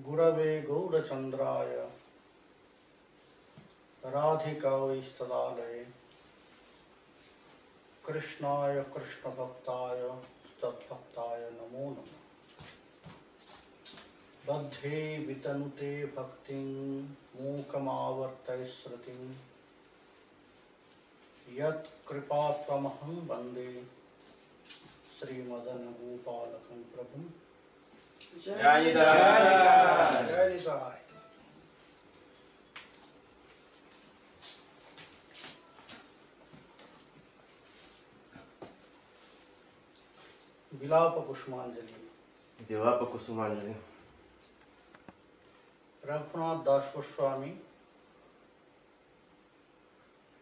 Gurave Gaurachandraya Radhikavai Stadalaya Krishnaya Krishna Bhaktaya Tadbhaktaya Namo Namah Badhe Vitanute Bhaktin Mukamavartai Sritim Yat Kripatramaham Bande Srimadana Gopalakam Prabhu Jai Nityānanda. Jai Nityānanda. Bilapa Kushumanjali. Bilapa Kushumanjali. Raghunath Das Goswami,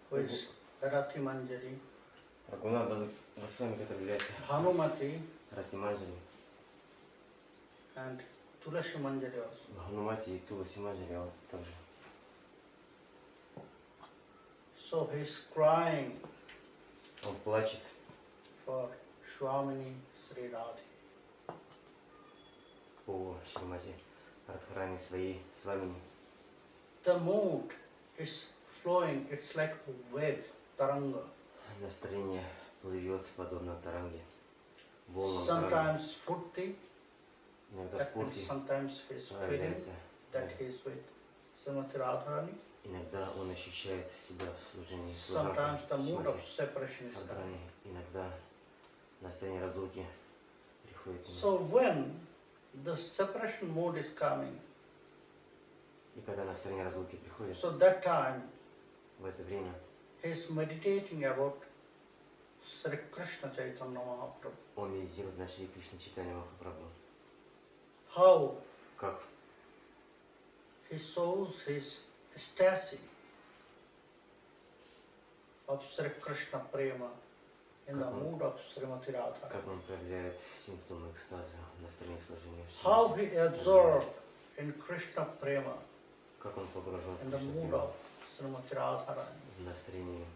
who is Rati Manjari, Raganuga Goswami, который является Hanumati, Rati Manjari, and Tulasi Manjari also. Hanumati и Туласи Манджари также. So he is crying Он плачет for Swamini Sri Radhi. по Шримати Радхарани своей Свамини. The mood is flowing, it's like a wave, taranga. Настроение плывет подобно таранге. Волнам таранги. Sometimes furti, Иногда that means спорти sometimes he is feeling проявляется. that he is with Srimati Radharani. Иногда он ощущает себя в служении Sometimes the mood of Шримати separation is coming. Радхарани. Иногда настроение разлуки приходит к нему. So when the separation mood is coming, И когда настроение разлуки приходит, so that time в это время he is meditating about Sri Krishna Chaitanya Mahaprabhu. он медитирует на Шри Кришна Чайтанья Махапрабху. How Как he shows his ecstasy of Sri Krishna Prema in the mood of Srimati Radharani. как он проявляет симптомы экстаза в настроении служения Шри How he absorbed in Krishna Prema как он погружен в in the Кришна mood Прему, of Srimati Radharani. в настроении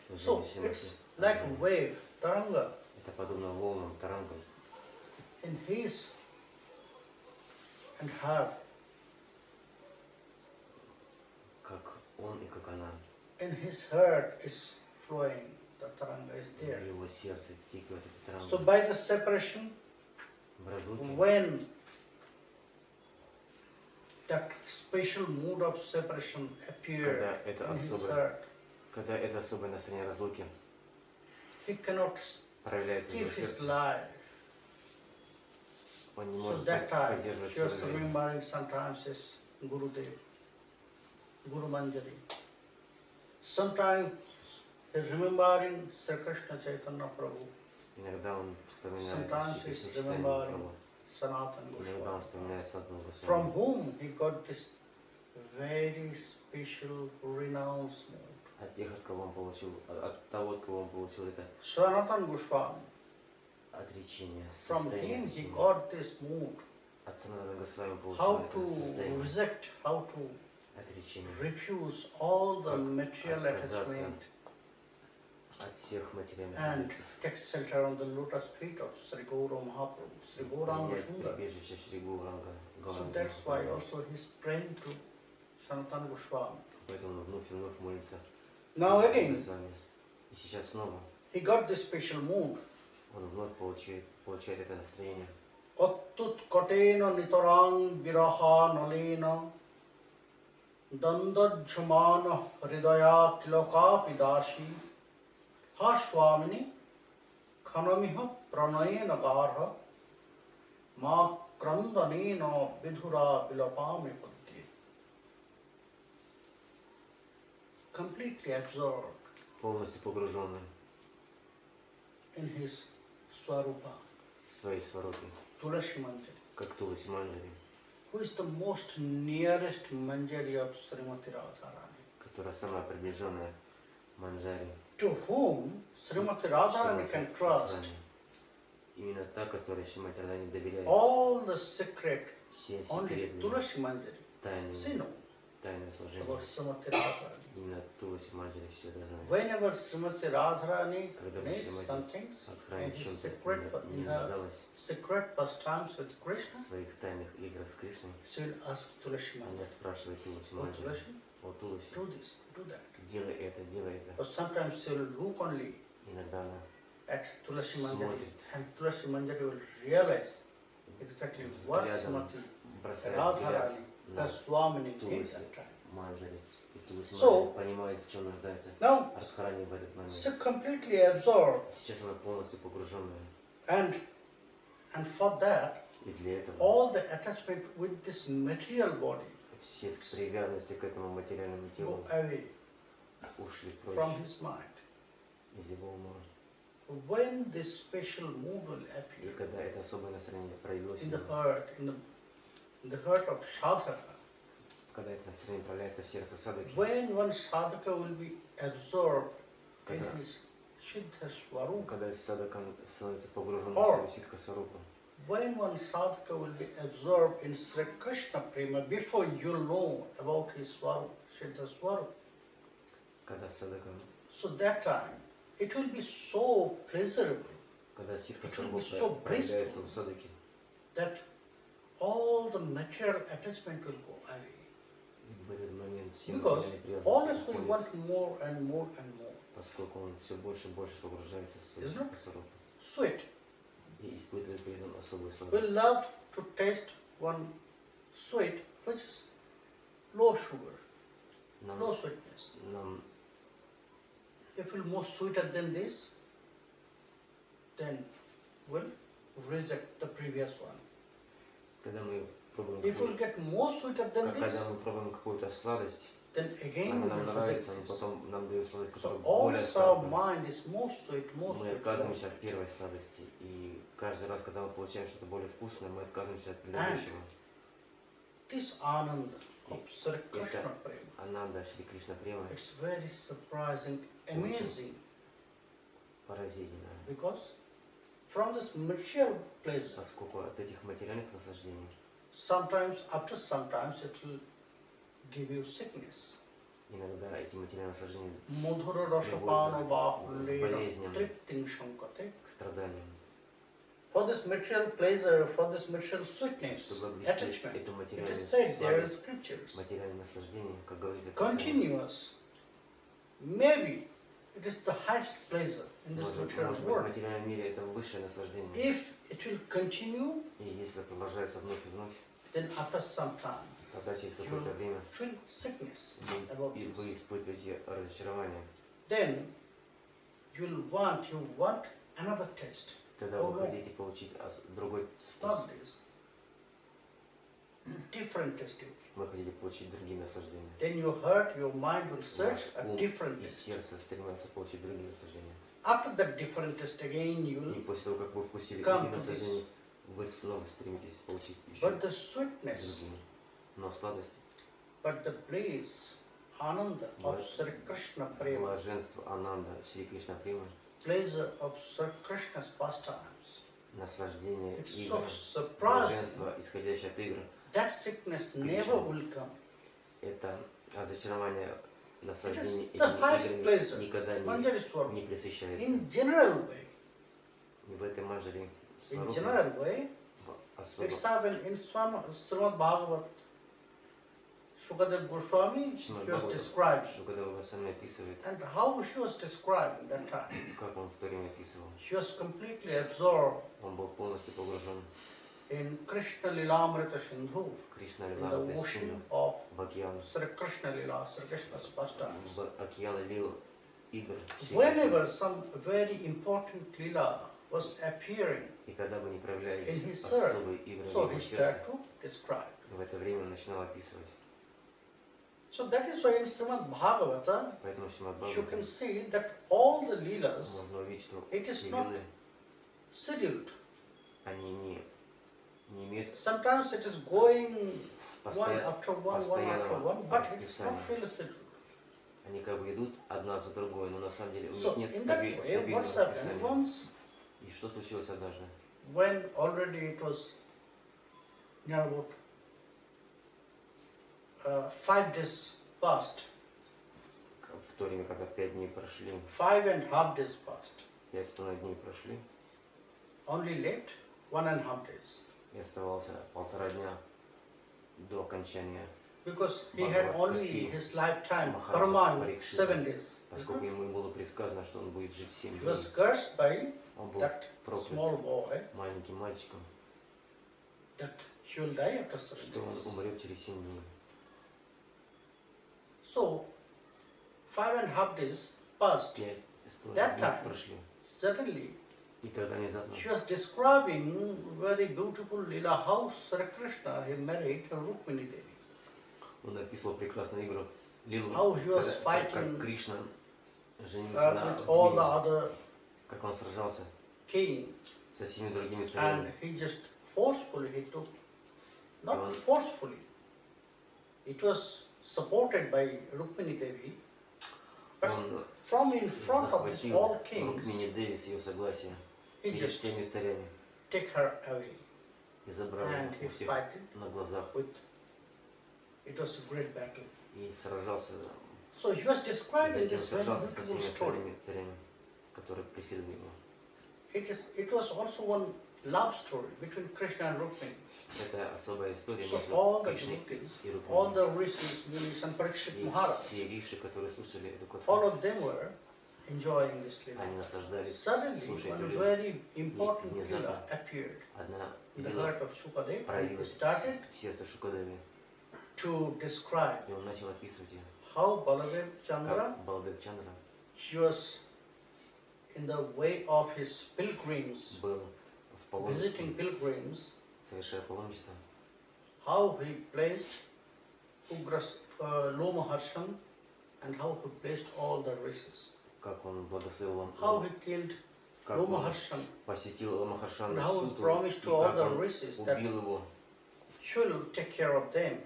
So служения it's Шримати like a Радхарани. wave, taranga, Это подобно волнам, тарангам. in his and her. Как он и как она. In his heart is flowing, the taranga is there. В его сердце текет этот So таранга. by the separation, В разлуке, when that special mood of separation appeared in his heart, когда это особое настроение разлуки he cannot проявляется в его keep his сердце, life. он не So может that time, поддерживать he was свою жизнь. remembering sometimes his Gurudev, Guru Manjari. Sometimes he is remembering Sri Krishna Chaitanya Prabhu. Иногда он вспоминает Sometimes Шри he is Кришна Чайтанью remembering Прабху. Sanatana Иногда он Goswami, вспоминает Санатана from Госвами. whom he got this very special renouncement. От тех, от кого он получил, от того, от кого он получил это Sanatana Goswami, отречение, from состояние him he отречения. got this mood. От Санатана Госвами получил How это to состояние reject, how to отречения. refuse all the Как material отказаться attachment от всех материальных and объектов. take shelter on the lotus feet of Sri Gaura Mahaprabhu, Sri Gauranga Принять Sundar. прибежище Шри Гауранга So Гаурanga that's why Махапрабху. also he's praying to Sanatana Goswami. Поэтому он вновь и вновь молится Now Санатана again, Госвами. И сейчас снова he got this special mood. он вновь получает это настроение. Attut katena nitarang viraha nalena dandajhumana hridaya kiloka pidashi ha swamini khanamiha pranayena garha ma krandanena vidhura bilapami padye. Completely absorbed Полностью погруженный in his swarupa, в свои сваропы, Tulasi Manjari, как Туласи Манджари, who is the most nearest Manjari of Srimati Radharani, которая самая приближенная Манджари. to whom Srimati Radharani can trust Именно та, которой Шримати Радхарани доверяет all the secret, все only секреты, Tulasi Manjari. тайны See, no, тайное служение. about Srimati Radharani. Именно Туласи Манджари все это знает. Whenever Srimati Radharani Когда бы needs Srimati something Радхарани in в his чем-то secret, не in her нуждалась secret pastimes with в Krishna, своих тайных играх с Кришной, she will ask Tulasi она Mata, спрашивает Туласи oh Манджари: Tulasi, о Туласи, do this, do that. делай это, делай это. Or sometimes she will look only Иногда она at Tulasi Manjari смотрит, and Tulasi Manjari will realize exactly what взглядом Srimati бросает Radharani, взгляд her на Swamini did Туласи that time. Манджари. И Туласи So- Манджари понимает, в чем нуждается Now, Радхарани в этот момент. she's completely absorbed, Сейчас она полностью погруженная. and for that, И для этого all the attachment with this material body все привязанности к этому материальному go телу away ушли from прочь his mind. из его ума. When this special mood will И appear когда это особое настроение проявилось, in the heart, in the heart of sadhaka, когда это настроение проявляется в сердце садаки, when one sadhaka will be absorbed in когда, his Siddha Swarupa, когда садака становится погружен в Or- свою ситха сарупу, when one sadhaka will be absorbed in Sri Krishna Prema, before you know about his Swarupa, Siddha Swarupa, когда садака, so that time it will be so pleasurable когда ситха It will сарупа be so проявляется blissful. в садаке, that all the material attachment will go away. и в этот момент все Because материальные always привязанности we уходят, want more and more and more. поскольку он все больше и больше погружается в свою Isn't it? ситха сарупу Sweet. и испытывает при этом особую We сладость. love to taste one sweet which is low sugar, Нам, low sweetness. нам If it will more sweeter than this, then we'll reject the previous one. когда мы пробуем If we'll get more sweeter than this, когда мы пробуем какую-то сладость, then again она we нам will нравится, reject но this. потом нам дают сладость, которая So более always our сладкая. mind is more sweet, more Мы sweet. отказываемся от первой сладости, и каждый раз, когда мы получаем что-то более вкусное, мы отказываемся от предыдущего. This Ananda of Sri Krishna Prema, Ананда Шри Кришна Према it's very surprising, amazing, поразительно, because from this material pleasure, поскольку от этих материальных наслаждений after sometimes it will give you sickness. иногда эти материальные наслаждения Madhura rasapano bahulena болезням, tripting shankate. к страданиям. For this material pleasure, for this material sweetness, Чтобы обрести attachment, эту it материальную is said there in сладость, scriptures, материальное наслаждение, как говорится, в Писании, continuous. Maybe it is the highest pleasure in this может material быть, в world. материальном мире это высшее наслаждение. If it will continue, И если продолжается вновь и вновь, then after some time, тогда через you какое-то will время feel sickness about и this. вы испытываете разочарование. Then you want another taste. Тогда Oh, вы no. хотите получить другой вкус. Not this. Different tasting. Вы хотите получить другие наслаждения. Then your heart, your mind will search Ваш a ум different и taste. сердце стремятся получить другие наслаждения. After that different taste again, you И will. после того, как вы вкусили Come эти to наслаждения, вы снова стремитесь получить еще But the sweetness, другие. Но сладость, but the bliss, Ananda of Sri Krishna Prema, блаженство Ананда, Шри Кришна Према, pleasure of Sri Krishna's pastimes. наслаждение It's игр, so surprising. блаженство, исходящее от игр, That sickness never will come. это разочарование наслаждений It is the highest этими pleasure. играми никогда Manjari не Swarupa. пресыщается. In general way, И в этой манджаре in Сварупе general way, особо it's happened in Srimad Bhagavat. Sukadev Goswami, Srimad he was Bhagavatam. described. Шукадева Госвами описывает, And how he was described that time. как он в то время описывал. He was completely absorbed Он был полностью погружен in Krishna Lilamrita Sindhu, в Кришна in the Лилаврата ocean Синду, of в океан, Sri Krishna Lila, Sri Krishna's pastimes. в океан лил игр. Шри Whenever some very important lila was appearing, И когда бы не проявлялись in his heart, особые игры в so его he сердце, started to describe. в это время он начинал описывать. So that is why in Srimad Bhagavata, Поэтому Шримад you can Бхагаватам see that all the leelas можно увидеть, что it is все not лилы, scheduled. они не имеют Sometimes it is going one постоянно, after one after one, but it is not really scheduled. они как бы идут одна за другой, но на самом деле у So них нет in that way, стабильного what's happened? расписания. Once И что случилось однажды? when already it was near about 5 days passed, В то время, когда 5 дней прошли, 5.5 days passed. 5,5 дней прошли, Only left 1.5 days. и оставался 1,5 дня до окончания, Because he had only his lifetime, Maharaj Parama, Parikshita. 7 days. поскольку ему было предсказано, что он будет жить 7 He was дней. cursed by Он был that small проклят boy маленьким мальчиком, that he will die after 7 что он days. умрет через 7 дней. So, 5.5 days passed. 5,5 That дней time. прошли. Suddenly, И тогда внезапно she was describing very beautiful Lila how Sri Krishna he married Rukmini Devi. он описывал прекрасную игру Лилу, How he was как fighting Кришна женился на with all the Рукмини, other как он сражался king, со всеми другими and царями. he just forcefully he took, not Yeah. forcefully, it was supported by Rukmini Devi, but Он from in front of this захватил all kings, Рукмини Деви с ее согласия he перед just всеми царями take her away и забрал and he ее у всех fighted на глазах with, it was a great battle. и сражался, So he was describing затем this very сражался со beautiful всеми story. царями, которые преследовали его. It was also one love story between Krishna and Rukmini. Это особая история So между all the Кришной devotees, и all Рукмини. the rishis, munis and Parikshit И Maharaj, все риши, которые слушали эту all катху, of them were enjoying this lila. они наслаждались, Suddenly, слушая one эту лилу. very important внезапно lila appeared Одна in the лила heart of Shukadev and he проявилась started в сердце Шукадеви, to describe и он начал описывать ее, how Baladev Chandra, как Балдев Чандра he was in the way of his pilgrims, был в visiting паломничестве, pilgrims, совершая паломничество, how he placed Ugras Loma Harsham and how he placed all the rishis. как он благословил How he killed как Loma он Harsham посетил Ламахаршана and how he Суту, promised и to all как the он rishis that убил его, she will take care of them,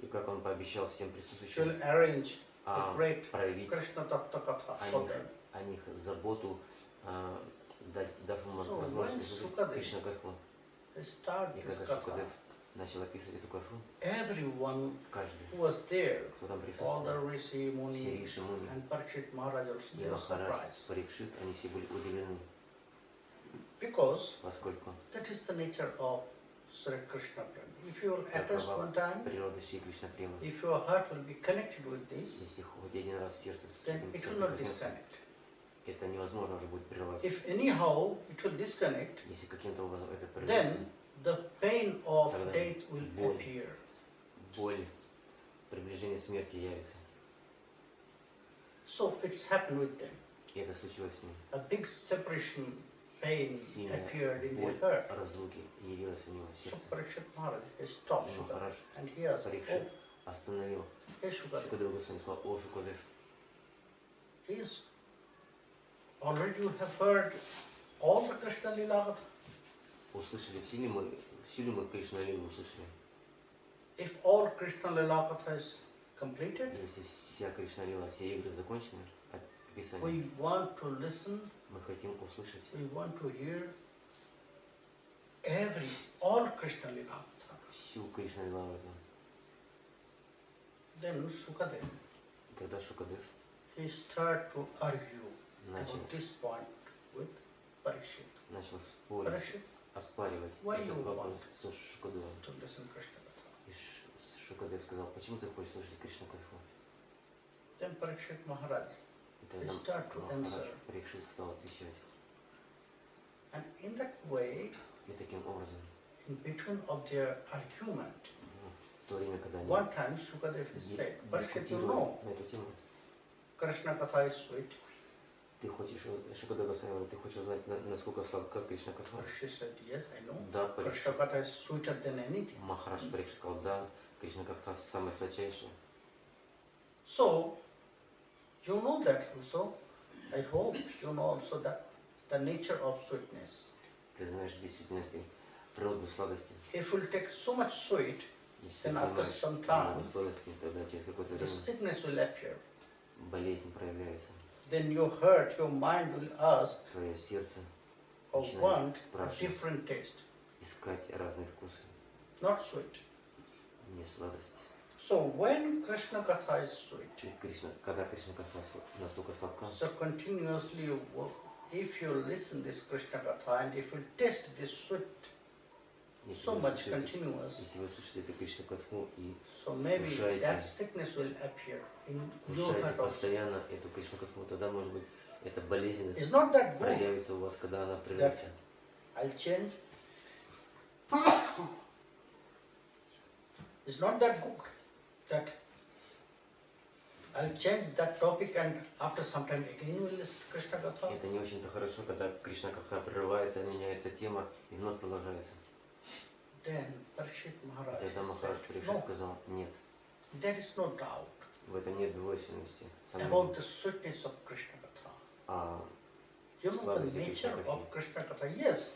и как он пообещал всем she присутствующим will arrange a а, great проявить Krishna Tattva Katha for them. о них заботу, дав им So возможность when услышать Sukadeva Кришна Катху. They start И this когда Katha. Шукадев начал описывать эту катху, Everyone каждый, who was there, кто там all the присутствовал, Rishi, все Muni Риши Муни and Parikshit Maharaj also, и they were Махарадж, surprised. Парикшит, они все были удивлены, Because поскольку that is the nature of Sri Krishna Prema. If you will такова attest one time, природа Шри Кришна Према. if your heart will be connected with this, Если хоть один раз сердце с then этим it will not соприкоснется, disconnect. это невозможно уже будет прервать. If anyhow it will disconnect, Если каким-то образом это прервется, then the pain of Тогда death will боль. appear. боль, приближение смерти явится. So it's happened with them. И это случилось с ним. A big separation pain Сильная appeared in боль their heart. разлуки явилась у него в So сердце. Parikshit Maharaj he stopped И Shukadev Махарадж and he asked, Парикшит oh, остановил hey Shukadev, Шукадева Госвами, сказал: о, Шукадев, is already you have heard all the Krishna Lila Katha? услышали, всю ли мы Кришна Лилу услышали? If all Krishna Lila Katha is completed, Если вся Кришна Лила, все игры закончены, описание, we want to listen, мы хотим услышать we want to hear all Krishna Lila Katha. всю Кришна Лилу. Then Shukadev, Тогда Шукадев he started to argue начал, about this point with Parikshit. начал спорить, Parikshit, оспаривать Why этот you вопрос want? со Шукадевом. to listen Krishna Katha. И Шукадев сказал: почему ты хочешь слушать Кришна Катху? Then Parikshit Maharaj, И тогда They start to Махарадж answer. Парикшит стал отвечать. and in that way, И таким образом, in between of their argument, в то время, когда они one time Shukadev said, Parikshit, you дискутировали know, на эту тему, Krishna Katha is sweet. ты хочешь, Шукадев Госвами, ты хочешь узнать, насколько сладка Кришна Катха? Parikshit said, yes, I know. Да, Krishna Парикшит. Katha is sweeter than anything. Махарадж Парикшит сказал: да, Кришна Катха самая сладчайшая. So, you know that also. I hope you know also that the nature of sweetness. Ты знаешь в действительности природу сладости. If you take so much sweet, Если Then ты after понимаешь some time, природу сладости, тогда через какое-то the время sickness will appear. болезнь проявляется. Then your heart, your mind will ask Твое сердце or начинает want a спрашивать, different taste, искать разные вкусы, not sweet. не сладость. So when Krishna Katha is sweet, Когда Кришна Катха настолько сладка, so continuously if you listen this Krishna Katha and if you taste this sweet so much continuous, если вы слушаете эту Кришна Катху и so maybe Ушайте. that sickness will appear in your слушаете heart also. постоянно эту Кришна Катху, тогда, может быть, эта болезненность It's not that good проявится у вас, когда она that проявится. I'll change. It's not that good that I'll change that topic and after some time again we'll listen to Krishna Katha. Это не очень-то хорошо, когда Кришна Катха прерывается, меняется тема и вновь продолжается. Then Parikshit Maharaj Тогда Махарадж said, Парикшит no, сказал, нет, there is no doubt в этом нет двойственности, about сомнений. the sweetness of Krishna Katha. А You know Sladость the nature Krishna of Krishna Katha, yes,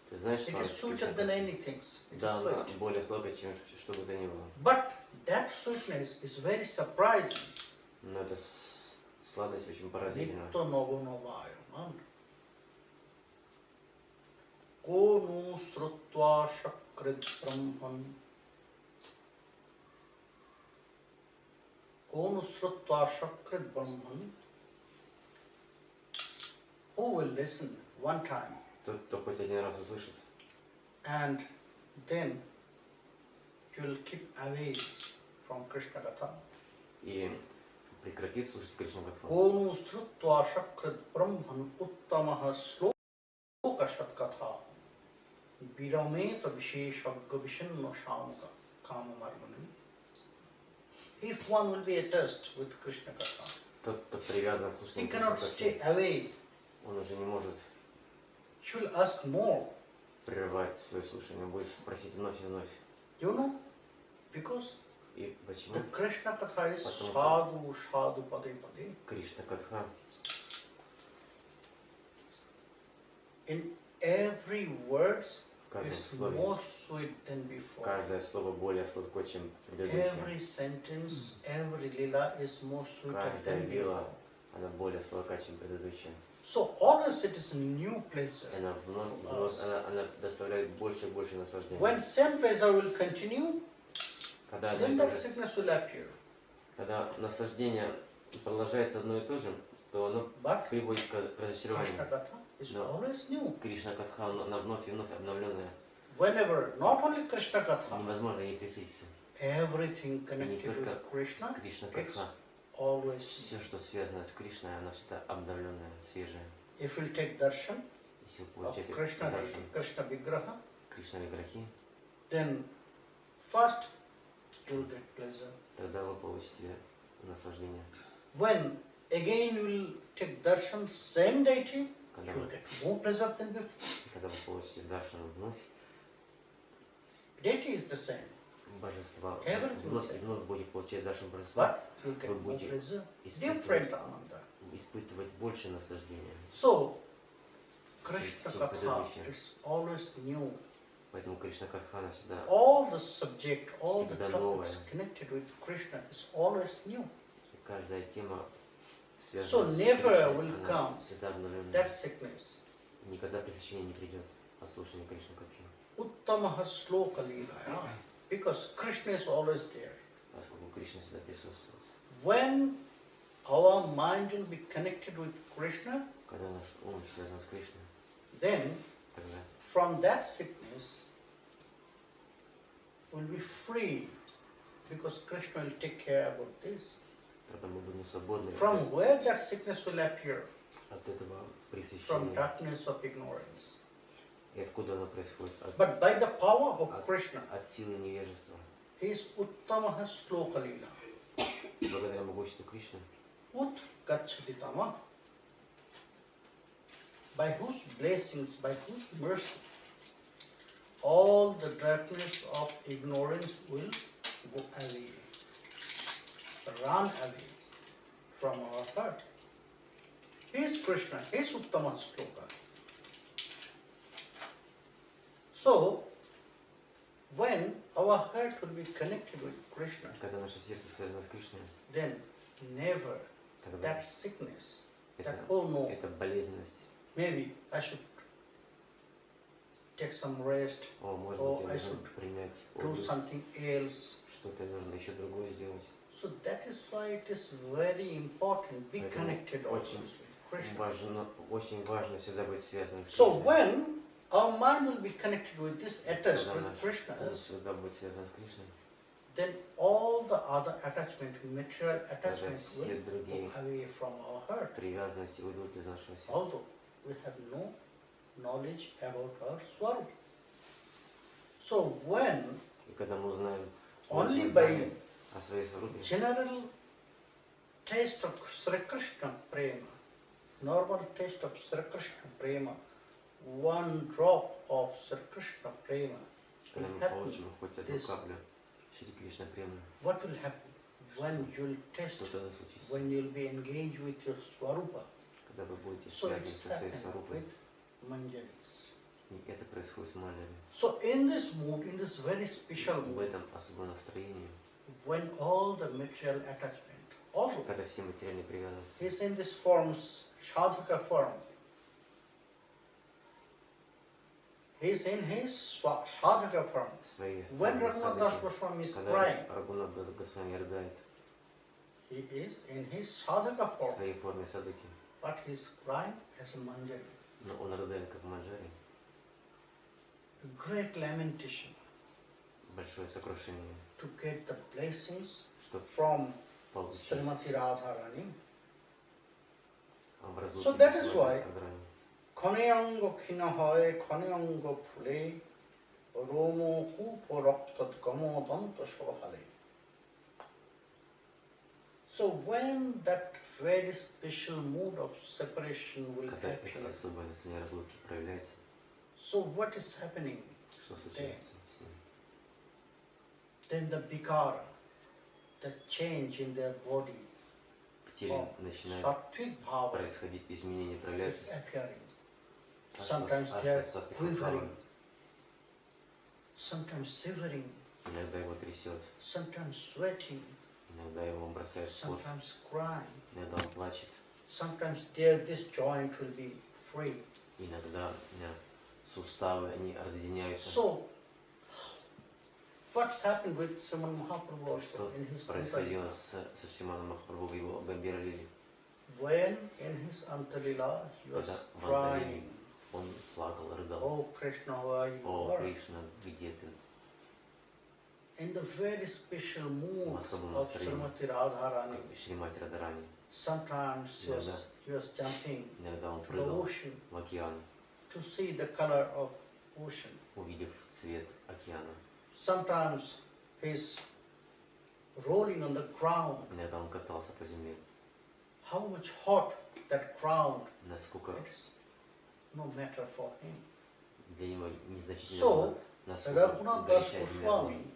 ты знаешь, it is сладость sweeter Кришна than Катхи? anything. It Да, is она sweet. более сладкая, чем что бы то ни было. But that sweetness is very surprising. Но эта сладость очень поразительна. Nitto novo novayaman. Konu srutva shakrit brahman. Konu srutva shakrit brahman. Who will listen one time Тот, кто хоть один раз услышит, and then you will keep away from Krishna Katha. и прекратит слушать Кришна Катху. Konu srutva shakrit brahman uttamaha sloka shatkatha. Virameta visheshagga vishanno shamaka kamamargani. If one will be attached with Krishna Katha, Тот, кто привязан к he слушанию Кришна cannot stay Катхи, away. он уже не может He will ask more. прерывать свое слушание, он будет просить вновь и вновь. You know? Because И почему? the Krishna Katha is Потому sadhu, sadhu, pade, pade. Кришна Катха In every words в каждом is слове, more sweet than before. каждое слово более сладко, чем предыдущее. Every sentence, every lila is more sweeter Каждая than лила, before. она более сладка, чем предыдущая. So always it is a new pleasure. Она вновь, она доставляет больше и больше наслаждения. When same pleasure will continue, Когда, одно then и то that же, sickness will appear. когда наслаждение продолжается одно и то же, то оно But приводит к Krishna разочарованию. Katha is No. always new. Кришна Катха, она вновь и вновь обновленная. Whenever, not only Krishna Katha, Невозможно ей присытиться. everything connected только with Krishna, Кришна it's Катха. always Все, что связано с Кришной, она всегда обновленная, свежая. if you take darshan Если вы of получаете Krishna, даршан Krishna Vigraha, Кришна Виграхи, then first you will get pleasure. тогда вы получите наслаждение. When again you will take darshan, same deity, Когда you will вы, get more pleasure than before. когда вы получите даршан вновь, Deity is the same, божества, Everything вновь is и вновь будете получать даршан божества, but you will get Вы more будете pleasure, испытывать, different ananda. испытывать больше наслаждения. So, Krishna Чем Katha, предыдущее. it's always new. Поэтому Кришна Катхана всегда All the subject, all the Всегда topics новое. connected with Krishna is always new. каждая тема связана So с never Кришной, will она come всегда обновленная. that sickness. Никогда пресыщение не придет от слушания Кришны Катхи. Uttamaha sloka leelaya. Because Krishna is always there. Поскольку Кришна всегда присутствует. When our mind will be connected with Krishna, Когда наш ум связан с Кришной, then тогда from that sickness we'll be free. Because Krishna will take care about this. тогда мы будем свободны From where that sickness will appear? от этого From пресыщения. darkness of ignorance. И откуда оно происходит? But by the power of Krishna, От силы невежества. he is Uttamaha sloka leela. Благодаря могуществу Кришны, Ut gacchaditama. By whose blessings, by whose mercy, all the darkness of ignorance will go away, run away from our heart. He is Krishna, he is Uttama Sloka. So, when our heart will be connected with Krishna, когда наше сердце связано с Кришной, then never тогда that sickness, that это, oh no, эта болезненность, maybe I should take some rest, О, может or быть, я I должен should принять do отдых, something else. что-то нужно еще другое сделать. So that is why it is very important, be Поэтому connected always очень with Krishna. очень важно всегда быть связанным с So Кришной. when our mind will be connected with this, attached Когда with наш Krishna, ум всегда будет связан с Кришной, then all the other attachment, material attachments все will другие go away from our heart. привязанности уйдут из нашего сердца. Although we have no knowledge about our Swarup. So when И когда мы узнаем only получим by знание о своей сварупе, general taste of Sri Krishna Prema, normal taste of Sri Krishna Prema, one drop of Sri Krishna Prema когда will мы happen. получим хоть одну this. каплю Шри Кришна Према, What will happen when you'll taste, что тогда случится? when you'll be engaged with your Swarupa? Когда вы будете So связаны it's со своей happened сварупой, with manjaris. и это происходит с манджари. So in this mood, in this very special В mood, этом особом настроении, when all the material attachment, although когда все материальные привязанности he is in this forms, sadhaka form, he is in his sadhaka form. свои When формы Raganuga садхаки, Goswami is когда crying, Рагунада Госвами рыдает he is in his sadhaka в form, своей форме садаки, but he is crying as a manjari. но он рыдает как манджари, Great lamentation большое сокрушение, to get the blessings чтобы from получить Srimati Radharani. в разлуке So that с is Радхой why Радхарани. Khane ango khina hoy, khane ango phule, romo kupo raktat gamo danta shabhale. So when that very special mood of separation will Когда happen, это особое настроение разлуки проявляется, so what is happening? что случается с ним? Then the vikara, the change in their body, В теле начинает sattvic bhava происходить изменения, is проявляется appearing. Sometimes they are quivering, sometimes shivering, иногда его трясет, sometimes sweating, иногда его бросает в пот, sometimes crying, иногда он плачет, sometimes there this joint will be free. иногда суставы они разъединяются. So, what's happened with Sriman Mahaprabhu also Что in his происходило Antalila? со Шриманом Махапрабху в его Гамбира Лили, When in his Antalila he was когда в crying, Анталиле он плакал, рыдал. Oh Krishna, where you О, are? Кришна, где ты? In the very special mood В особом of настроении, Srimati Radharani, как Шримати Радharani. sometimes he was jumping Иногда он to the прыгал ocean в океан, to see the color of ocean. увидев цвет океана. Sometimes he's rolling on the ground. Иногда он катался по земле. How much hot that ground, Насколько it's no matter for him. для него незначительно So, было, насколько Raganuga горячая земля была. Goswami,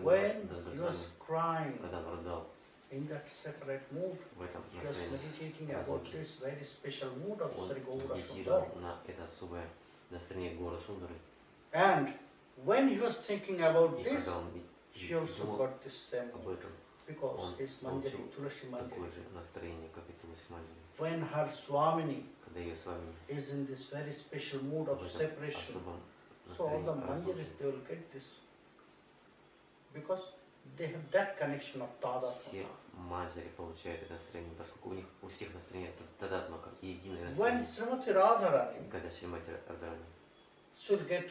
when Рагунада he was Госвами, crying когда он рыдал in that separate mood, в этом he was настроении, meditating about this very special mood of он Sri Gaura медитировал Sundar. на это особое настроение Гора Сундары. And when he was thinking about И this, когда он he also думал got this same об mood этом, because он his получил manjari, Tulasi такое manjari. же настроение, как и Туласи Манджари. When her Swamini Когда ее с вами is in this very special mood в of этом separation, особом so all the настроении разлуки, manjaris they will get this because they have that connection of Tada все Tata. манджари получают это настроение, поскольку у них у всех настроение тадатмака, единое When настроение. Srimati Radharani, Когда Шримати Радharani she will get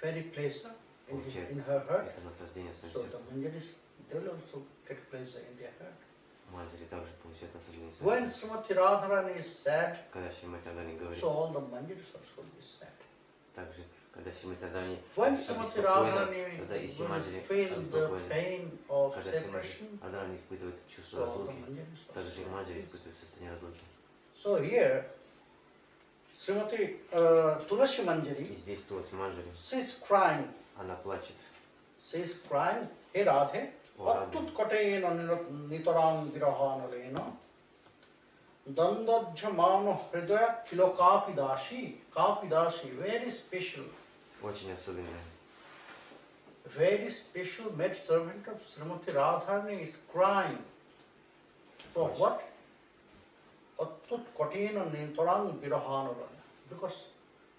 very pleasure получает in her heart, это наслаждение в so своем the сердце, manjaris they will also get pleasure in their heart. манджари также получают наслаждение в When своем сердце. Srimati Radharani is sad, Когда Шримати Радharani говорит, so all the manjaris also will be sad. также, когда Шримати Радharani When Srimati Radharani когда и все will манджари feel the обеспокоены, pain of когда Шримати separation, Радharani испытывает чувство so all the разлуки, manjaris также и also. манджари испытывают состояние разлуки. So here, Srimati Tulasi Manjari, И здесь Туласи Манджари, she is crying. она плачет. She is crying, He Radhe, О, Радhe, Attut Katena Nitarang Virahanalena, Dandajamano Hridaya Kilo Kapidashi, very special, очень особенная. very special maid servant of Srimati Radharani is crying. For what? Attut Katena Nitarang Virahanalena. Because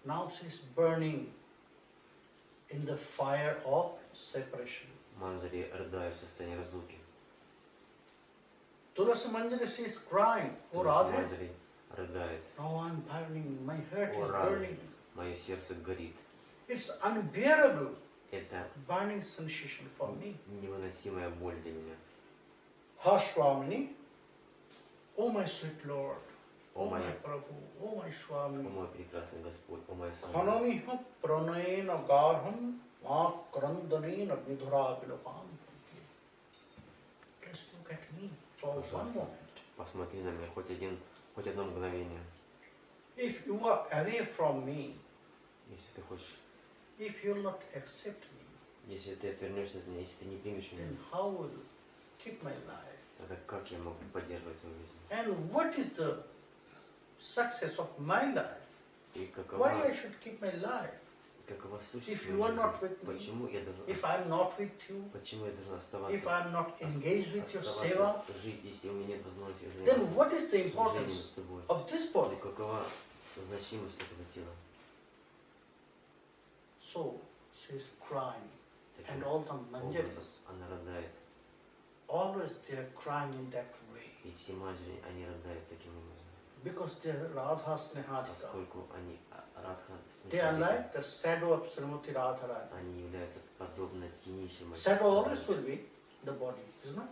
Now she is burning in the fire of separation. Манджари рыдает в состоянии разлуки. Tulasi Manjari, she is crying, oh Туласи Radhe, Манджари рыдает. now I'm burning, my heart О, is Радhe, burning. мое сердце горит. It's unbearable Это burning sensation for me. невыносимая боль для меня. Swamini, oh my sweet Lord, О oh my мой, Prabhu, oh my о Swami, мой прекрасный Господь, о мой Сын. Khanamiha pranayena garham ma krandanena vidhura vilapam. Just look at me for one Пожалуйста, moment. посмотри на меня хоть одно мгновение. If you are away from me, Если ты хочешь, if you will not accept me, если ты отвернешься от меня, если ты не примешь меня, then how will you keep my life? тогда как я могу поддерживать свою жизнь? And what is the success of my life? И Why I should keep my life? какова сущность If моей you are жизни? not with me, Почему я должен, if I am not with you, почему я должен if оставаться, I am not engaged with your seva, оставаться жить, если у меня нет возможности then заниматься what is the служением importance с тобой? of this body? И какова значимость этого тела? So she is crying, Таким and all the образом, manjaris, она рыдает. always they are crying in that way, И все манджари, они рыдают таким образом. because they are Radha Snehatika. Поскольку они Радха They are like the shadow of Srimati Radharani. они являются подобно тенейшим. Shadow always will be the body, isn't it?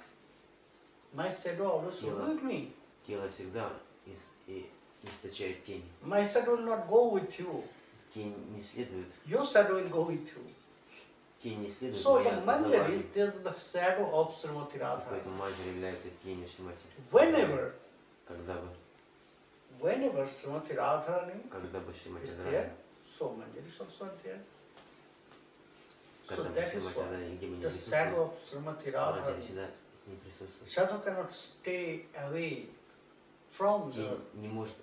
My shadow always will be with me. Тело всегда источает тень. My shadow will not go with you. Тень не следует. Your shadow will go with you. Тень не следует. So the моя за вами. manjaris, they are the shadow of Srimati Radharani. Поэтому манджари является тенью Шримати. Whenever Srimati Radharani Когда бы Шримати is Радхарани, there, so manjaris also are there. So когда бы that is Шримати why Радхарани где бы не the shadow присутствовал, of Srimati манджари Radharani, всегда с ней присутствует. shadow cannot stay away from the. Тень не может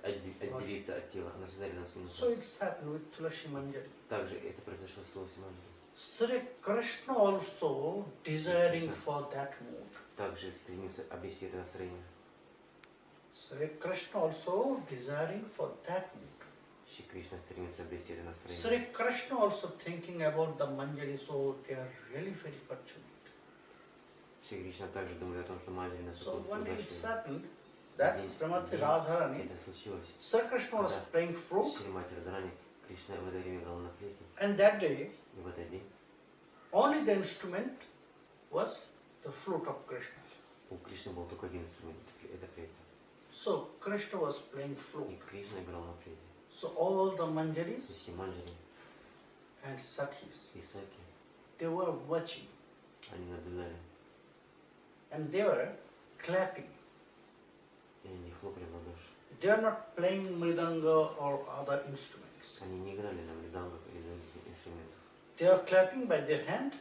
отделиться от тела, она всегда рядом с ним. So it's happened with Tulasi Manjari. Также это произошло с Туласи Манджари. Sri Krishna also desiring for that mood. Также стремится обрести это настроение. Sri Krishna also desiring for that mood. Шри Кришна стремится обрести это настроение. Sri Krishna also thinking about the manjari, so they are really very fortunate. Шри Кришна также думает о том, что манджари So настолько one day it's удачливы. happened that Srimati Radharani, Это случилось. Sri Krishna was playing fruit, Сримати Радхарани, Кришна в это время играл на флейте. and that day И в этот день only the instrument was the flute of Krishna. у Кришны был только один инструмент, это флейта. So Krishna was playing И flute. Кришна играл на флейте. So all the И manjaris все манджари and sakhis, и саки, they were watching они наблюдали, and they were clapping. и они хлопали в ладоши. They are not playing mridanga or other instruments. Они не играли на мридангах или других инструментах. They are clapping by their hand,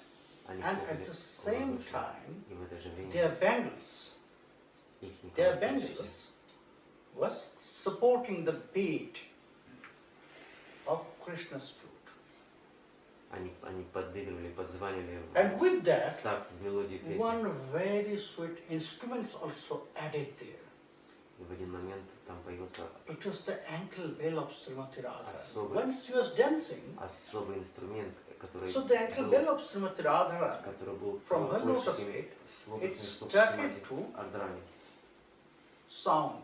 Они and хлопали at the в same ладоши. time, И в это же время their bangles, их their bangles was supporting the beat of Krishna's flute. они подыгрывали, подзванивали And with that, в такт в мелодии флейты. one very sweet instrument also added there. И в один момент там появился It was the ankle bell of Srimati Radharani. Особый. When she was dancing, особый инструмент, который so the ankle bell of Srimati Radharani, который был from her lotus колокольчиками feet, с it лотосными стопами started Шримати to Радхарани. sound.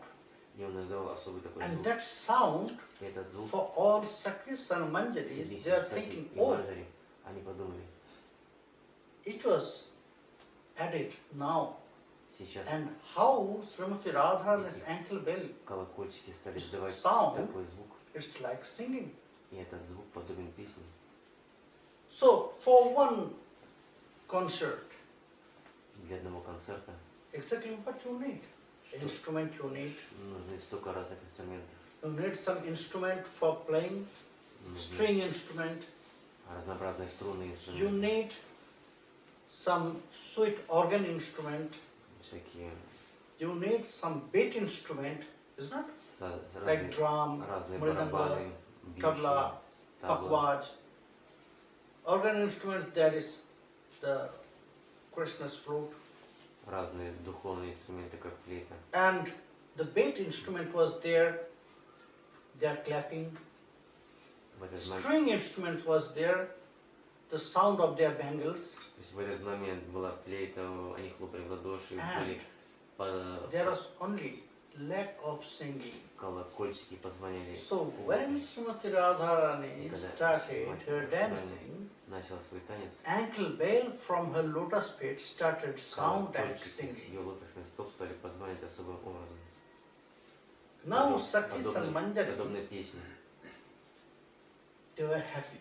И он издавал особый такой And звук. that sound, И этот звук for all Sakhis and Manjaris, they are thinking, и oh, манджари, они подумали, it was added now. сейчас And how Srimati Radharani's ankle bell, колокольчики стали издавать sound, такой звук. it's like singing. И этот звук подобен песне. So, for one concert, Для одного концерта exactly what you need. Instrument you need. нужны столько разных инструментов. You need some instrument for playing, string instrument. Разнообразные струнные You инструменты. need some sweet organ instrument. Всякие You need some beat instrument, isn't it? Like разные, drum, разные mridanga, барабаны, tabla, бьющие, табла, pakwaj. Organ instrument, there is the Krishna's flute. разные духовные инструменты, как флейта. And the beat instrument was there. They are clapping. В этот момент, string instruments was there, the sound of their bangles, то есть в этот момент была флейта, они хлопали в ладоши, and были there was only lack of singing. колокольчики позвонили. So when Srimati Radharani Когда started Srimati her Radharani dancing, начала свой танец, ankle bell from her lotus feet started sound like колокольчики с singing. ее лотосных стоп стали позвонить особым образом. Now Sakis and Подобные Manjaris, песни. they were happy.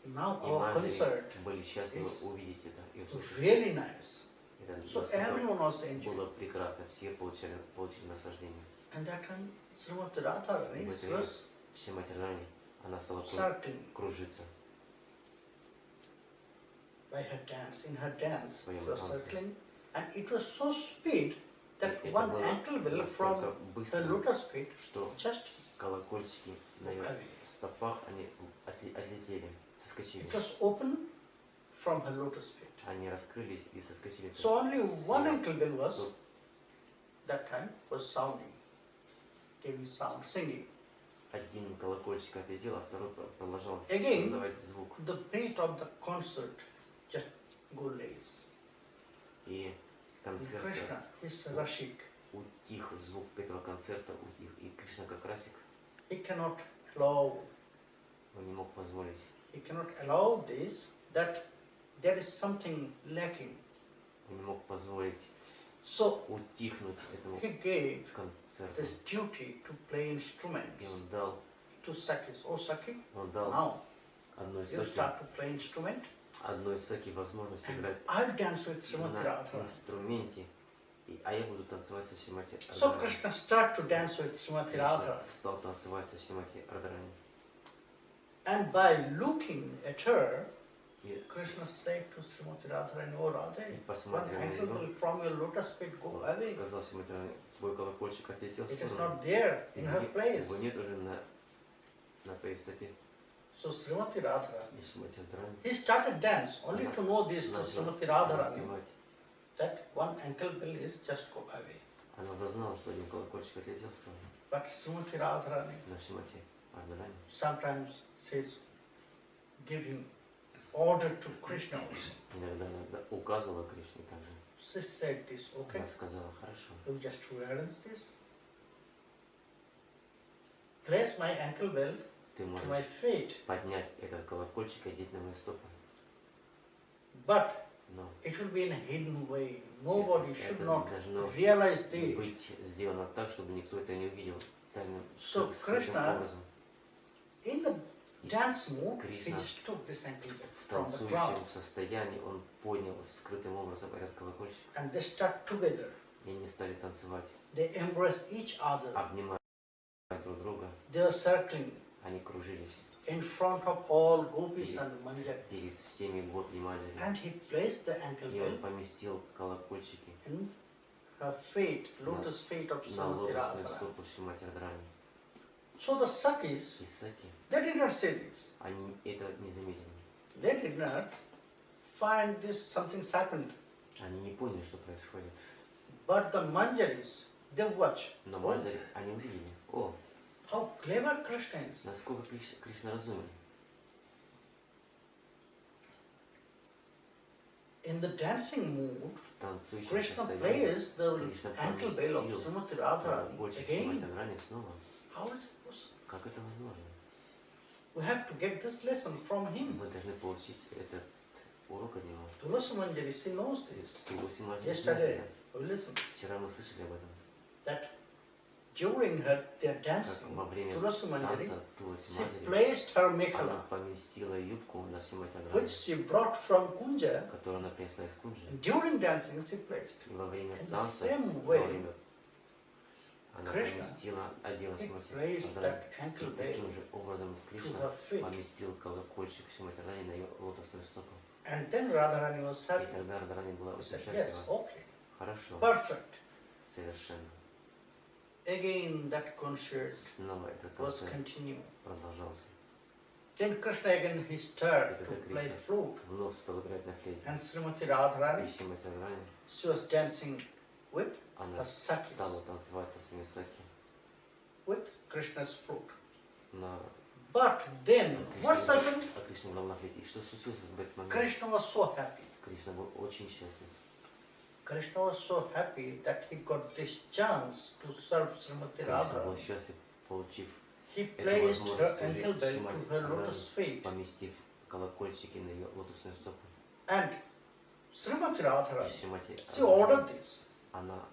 Now И our манджари concert были счастливы is увидеть это и услышать. really nice. Это So настолько everyone was enjoying. было прекрасно, все получили наслаждение. And that time Srimati Radharani В это was Сримати Радхарани, она стала circling кружиться by her dance. In her dance, she Своем was танце. circling, and it was so speed that Это one было ankle bell from настолько her быстро, lotus feet что just колокольчики на ее стопах, они отлетели, соскочили. it was open from her lotus feet. Они раскрылись и соскочили. So only one ankle bell was стоп. that time was sounding, giving sound, singing. Один колокольчик отлетел, а второй продолжал Again, создавать звук. the beat of the concert just go lays. И концерт Krishna is Rashik. утих, звук этого концерта утих. И Кришна как Расик, He cannot allow, он не мог позволить. this, that there is something lacking. Он не мог позволить So утихнуть этому he gave концерту. this duty to play И instruments он дал, to Sakis. Oh Saki, он дал now одной you саки, start to play instrument возможность and играть I'll dance with Srimati на Radharani. инструменте, а я буду танцевать со Сримати So Радхарани. Krishna start to dance with Srimati Кришна Radharani. стал танцевать со Сримати Радхарани. And by looking at her, И Krishna said to Srimati Radharani, oh Radhe, one посмотрел на ankle will нее, from your lotus feet go он away. сказал Сримати Радхарани, твой колокольчик отлетел в It is сторону. not there in her place. Его нет уже на твоей стопе. So Srimati Radharani, И Сримати Радхарани he started dance only to know this to начал Srimati Radharani, танцевать. that one ankle bill is just go away. Она уже знала, что один колокольчик отлетел в сторону. But Srimati Radharani Но Сримати Радхарани sometimes says, giving order to Krishna also. иногда указывала Кришне также. She said this, okay, Она сказала, хорошо, you just reverence this. Place my ankle bell ты to my можешь feet, поднять этот колокольчик и одеть на мою стопу. but Но it will be in a hidden way. Nobody should это not должно realize this. быть сделано так, чтобы никто это не увидел. Тайным, So скрытым Krishna- образом. In the dance mood, he Krishna just took this ankle bell В from the ground танцующем состоянии он поднял скрытым образом этот колокольчик. and they start together. И они стали танцевать, They embrace each other. обнимать друг друга. They are circling Они кружились in front of all gopis and manjaris. перед всеми гопи манджари. And he placed the ankle И он bell поместил колокольчики in her feet, lotus feet of на Srimati лотосную Radharani. стопу Сримати Радхарани. So the Sakis, И Саки, they did not say this. они это не заметили. They did not find this, something's happened. Они не поняли, что происходит. But the manjaris, they watch. Но Oh, манджари, они увидели, о, how clever Krishna is. насколько Кришна разумен. In the dancing mood, В танцующем Krishna состоянии plays the Кришна ankle bell of поместил Srimati Radharani колокольчик Сримати again. Радхарани снова. How is it possible? Как это возможно? We have to get this lesson from him. Мы должны получить этот урок от него. Tulasi Manjari, she knows this. Туласи Манджари Yesterday, знает we listened Вчера мы слышали об этом. that during their Как dancing, во время Tulasi Manjari, танца Туласи she Манджари placed her она mekhala, поместила юбку на Сримати which Радхарани, she brought from Kunja. которую она принесла из Кунджи. During dancing, she placed. И во время In the танца, same во way, время она Krishna, поместила, одела he Сримати placed Радхарани. that ankle И bell таким же образом to Кришна her feet. поместил колокольчик Сримати Радхарани на ее лотосную стопу. And then Radharani was И happy. тогда Радхарани была He очень said, yes, счастлива. okay, Хорошо, perfect. совершенно. Again, that concert Снова этот was концерт continued. продолжался. Then Krishna again, he started to play flute. Вновь стал играть на флейте. And Srimati Radharani, И Сримати Радхарани, she was dancing with она her sakis, стала танцевать со своими саки with Krishna's flute. на But then, what's happened? А Кришна в Ламахлите. И что случилось в этот момент? Krishna was so happy. Кришна был очень счастлив. Krishna was so happy that he got this chance to serve Srimati Кришна был Radharani. счастлив, получив He эту placed her возможность ankle служить bell Шримати to her lotus Радхарани, feet. поместив колокольчики на ее лотосную стопу. And Srimati И Radharani, Шримати she ordered this. она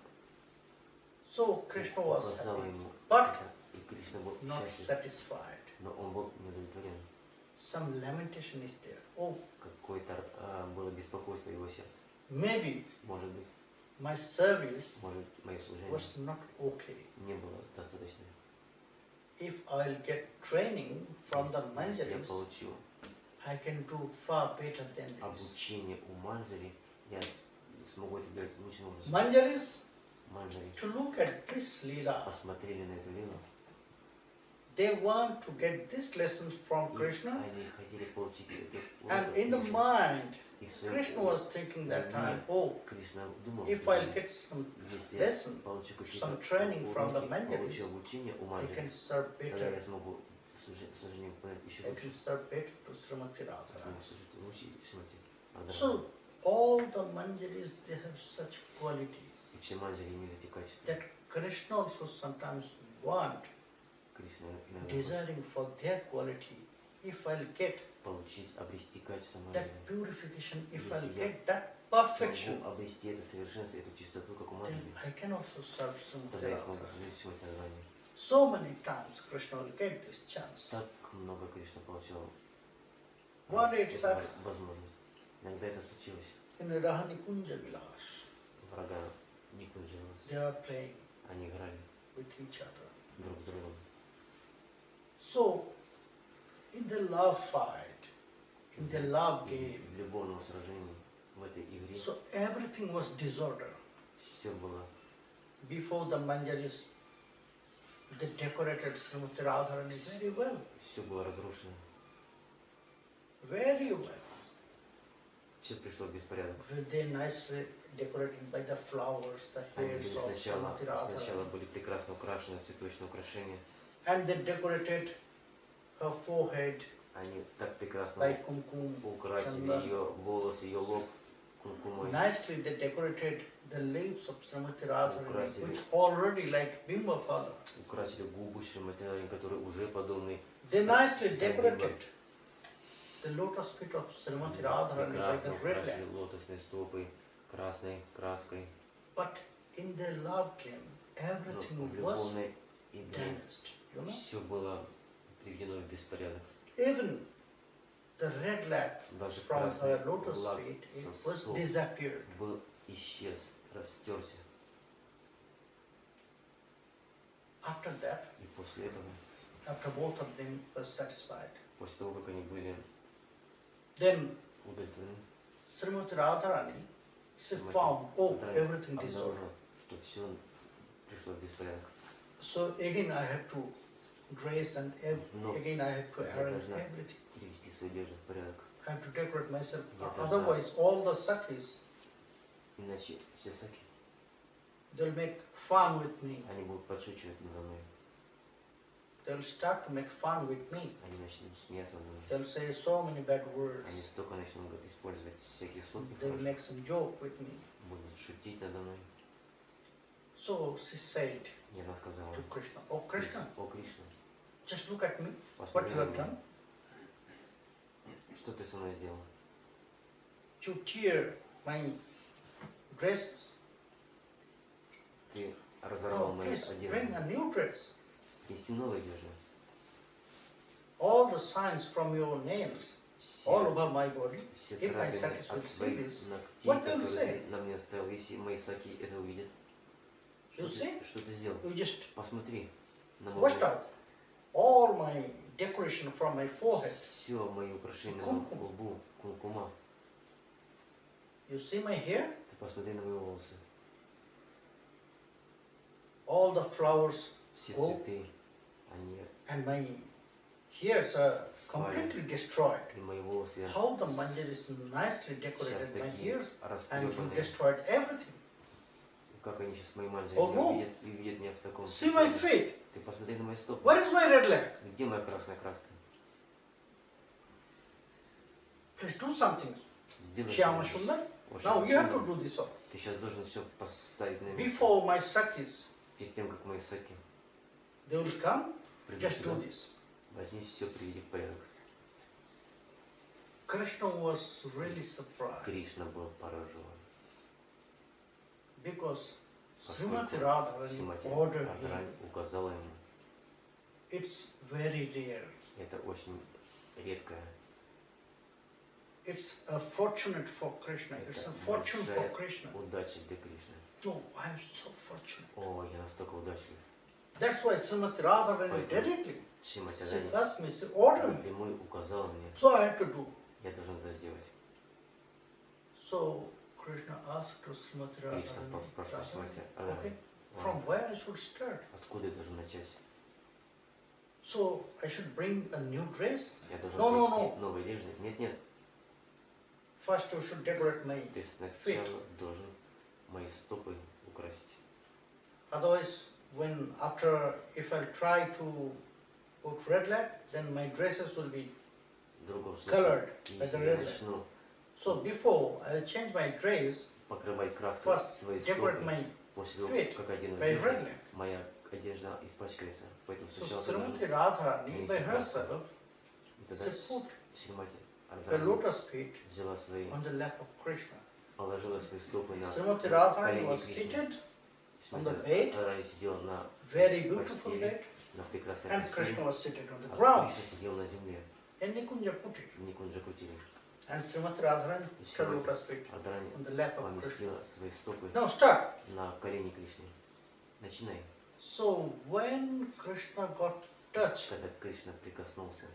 So Krishna was указала happy, ему but это, и Кришна был not счастлив, satisfied. но он был неудовлетворен. Some lamentation is there. Oh, Какое-то было беспокойство в его сердце. maybe Может быть, my service может, мое служение was not okay. не было достаточно. If I'll get training from the Если я manjaris, получу I can do far better than this. обучение у манджари, я смогу это делать лучшим образом. Manjaris, Манджари to look at this Leela, посмотрели на эту лилу, they want to get these lessons from и Krishna, они хотели получить эти and уроки in the Кришны. mind, И в своем Krishna was thinking that time, oh, Кришна думал, if I'll get some если я lesson, получу какие-то some training from the уроки, manjaris, получу обучение у I манджари, can serve тогда better. я смогу служение выполнять еще I лучше. can serve better to Srimati Смогу Radharani. служить лучше Шримати Радхарани. So all the manjaris, they have such qualities И все манджари имеют эти качества. that Krishna also sometimes want, Кришна иногда хочет desiring for their quality. If I'll get получить, обрести качество that манджари, purification, if Yes, I'll yeah. get that perfection, смогу обрести это совершенство, эту чистоту, как у then манджари, I can also serve Srimati тогда я смогу Radharani. служить Шримати Радхарани. So many times Krishna will get this chance. Так много Кришна получил One day it's эту up возможность. Иногда это случилось. in Rahani Kunja Vilas. Врага не кончилось. They are playing Они играли with each other. друг с другом. So, in the love fight, in the love game, В любовном сражении, в этой игре, so everything was disorder. все было. Before the manjaris, they decorated Srimati Radharani very well. Все было разрушено. Very well. Все пришло в беспорядок. They nicely decorated by the flowers, the Они hairs были of сначала Srimati Radharani. были прекрасно украшены, цветочные украшения. And they decorated her forehead Они так прекрасно by kumkum. украсили Chandan. ее волосы, ее лоб кумкумой. Nicely they decorated the lips of Srimati Radharani, Украсили. which already like Bimba father. Украсили губы Шримати Радхарани, которые уже подобны. They nicely стали decorated the lotus feet of Srimati Radharani by the прекрасно red украсили lamp. лотосные стопы красной краской. But in their love game, Но everything в was любовной игре damaged. You know? все было приведено в беспорядок. Even the red lamp Даже from красный her lotus флаг feet, со it was стоп disappeared. был исчез, растерся. After that, И после этого, after both of them were satisfied, после того, как они были then удовлетворены, Srimati Radharani, she Srimati found, oh, Radharani everything disordered. обнаружила, что все пришло в беспорядок. So again I have to dress and No. again I have to Я arrange должна everything. привести свою одежду в порядок. I have to decorate myself. Я должна- Otherwise, all the sakis, Иначе все саки, they'll make fun with me. они будут подшучивать надо мной. They'll start to make fun with me. Они начнут смеяться надо мной. They'll say so many bad words. Они столько начнут использовать всякие слов They'll нехороших, make some joke with me. будут шутить надо мной. So she said Я рассказала, to Krishna, oh Krishna, о Кришна, just look at me, what посмотри you на have меня, done. что ты со мной сделал? You tear my dresses. Ты разорвал No, мою please bring одежду. a new dress. Принеси новую одежду. All the signs from your nails all Все, over my body. все If my царапины sakis will от see твоих this, ногтей, what they'll которые say? ты на мне оставил, если мои саки это увидят, You что see? что ты сделал? You just Посмотри на мой washed out all my decoration from my forehead. все мои украшения на Кумкум. лбу, кумкума. You see my hair? Ты посмотри на мои волосы. All the flowers Все Go. цветы, они and my hairs are completely destroyed. и мои волосы How the manjaris nicely сейчас decorated my такие hairs and you растрепанные. destroyed everything. Как они сейчас мои манджари Oh, no. увидят, и увидят меня в таком See my состоянии. feet. Ты посмотри на мои стопы. Where is my red leg? Где моя красная краска? Please do something. Сделай Shyama что-нибудь. Sundar. Очень Now you have to сильно. do this all. Ты сейчас должен все поставить на место. Before my Sakis, Перед тем, как мои саки they will come, придут just do сюда, this. возьми все, приведи в порядок. Krishna was really surprised Кришна был поражен. because Поскольку Srimati Radharani Сримати ordered Радхарани him. указала ему, It's very rare. это очень редкое. It's a fortunate for Krishna. It's Это a fortune for большая Krishna. удача для Кришны. No, I am so fortunate. О, я настолько удачлив. That's why Srimati Radharani Поэтому directly Шримати she Радхарани asked me, she ordered me. напрямую указала мне, So I had to do. я должен это сделать. So Krishna asked to Srimati Кришна стал Radharani, спрашивать Шримати okay, Радхарани, from where I should start? откуда я должен начать? So I should bring a new dress? Я должен No, no, принести no. новые одежды? Нет, нет. First you should decorate my Ты сначала должен мои стопы украсить. Otherwise, when after, if I try to put red light, then my dresses will be В другом colored случае, by the если я red light. начну So before I'll change my dress, покрывать краской first свои decorate стопы, my после того, feet как один by одежда, red light. моя одежда испачкается. Поэтому So сначала ты должен... Srimati Radharani by herself, И тогда she put Шримати the Радхарани lotus feet взяла свои, on the lap of Krishna. положила свои стопы на Srimati на Radharani колени was Кришны. seated on Шримати the bed, Радхарани сидела на very beautiful постели, bed, на прекрасной and Krishna постели, was seated on the а ground. Кришна сидел на земле. And Nikunja put it. В Никунджа крутили. And Srimati Radharani put her lotus feet Радхарани on the lap of Krishna. поместила свои стопы Now start. на колени Кришны. Начинай. So when Krishna got touched Когда Кришна прикоснулся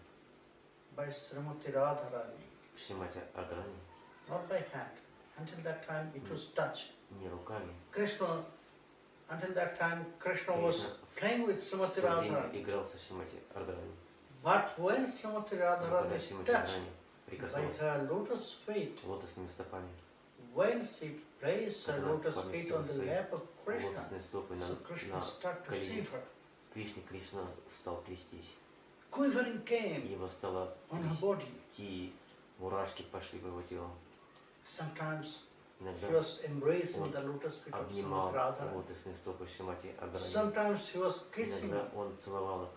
by Srimati Radharani, к Шримати Радхарани, not by hand, until that time it was touched. не руками, Krishna, until that time Krishna was Krishna playing with Srimati в то время Radharani. играл со Шримати Радхарани. But when Srimati Но когда Radharani Шримати touched Радхарани by прикоснулась her lotus feet, лотосными стопами, when she placed her Когда lotus feet on the поместила lap of Krishna, лотосные стопы so Krishna на started to колени see her. Кришна стал трястись. Quivering came Его стало on her body. трясти, мурашки пошли по его телу. Sometimes Иногда he was embracing the lotus feet of обнимал Srimati Radharani. лотосные стопы Шримати Радхарани. Sometimes he was kissing. Иногда он целовал их.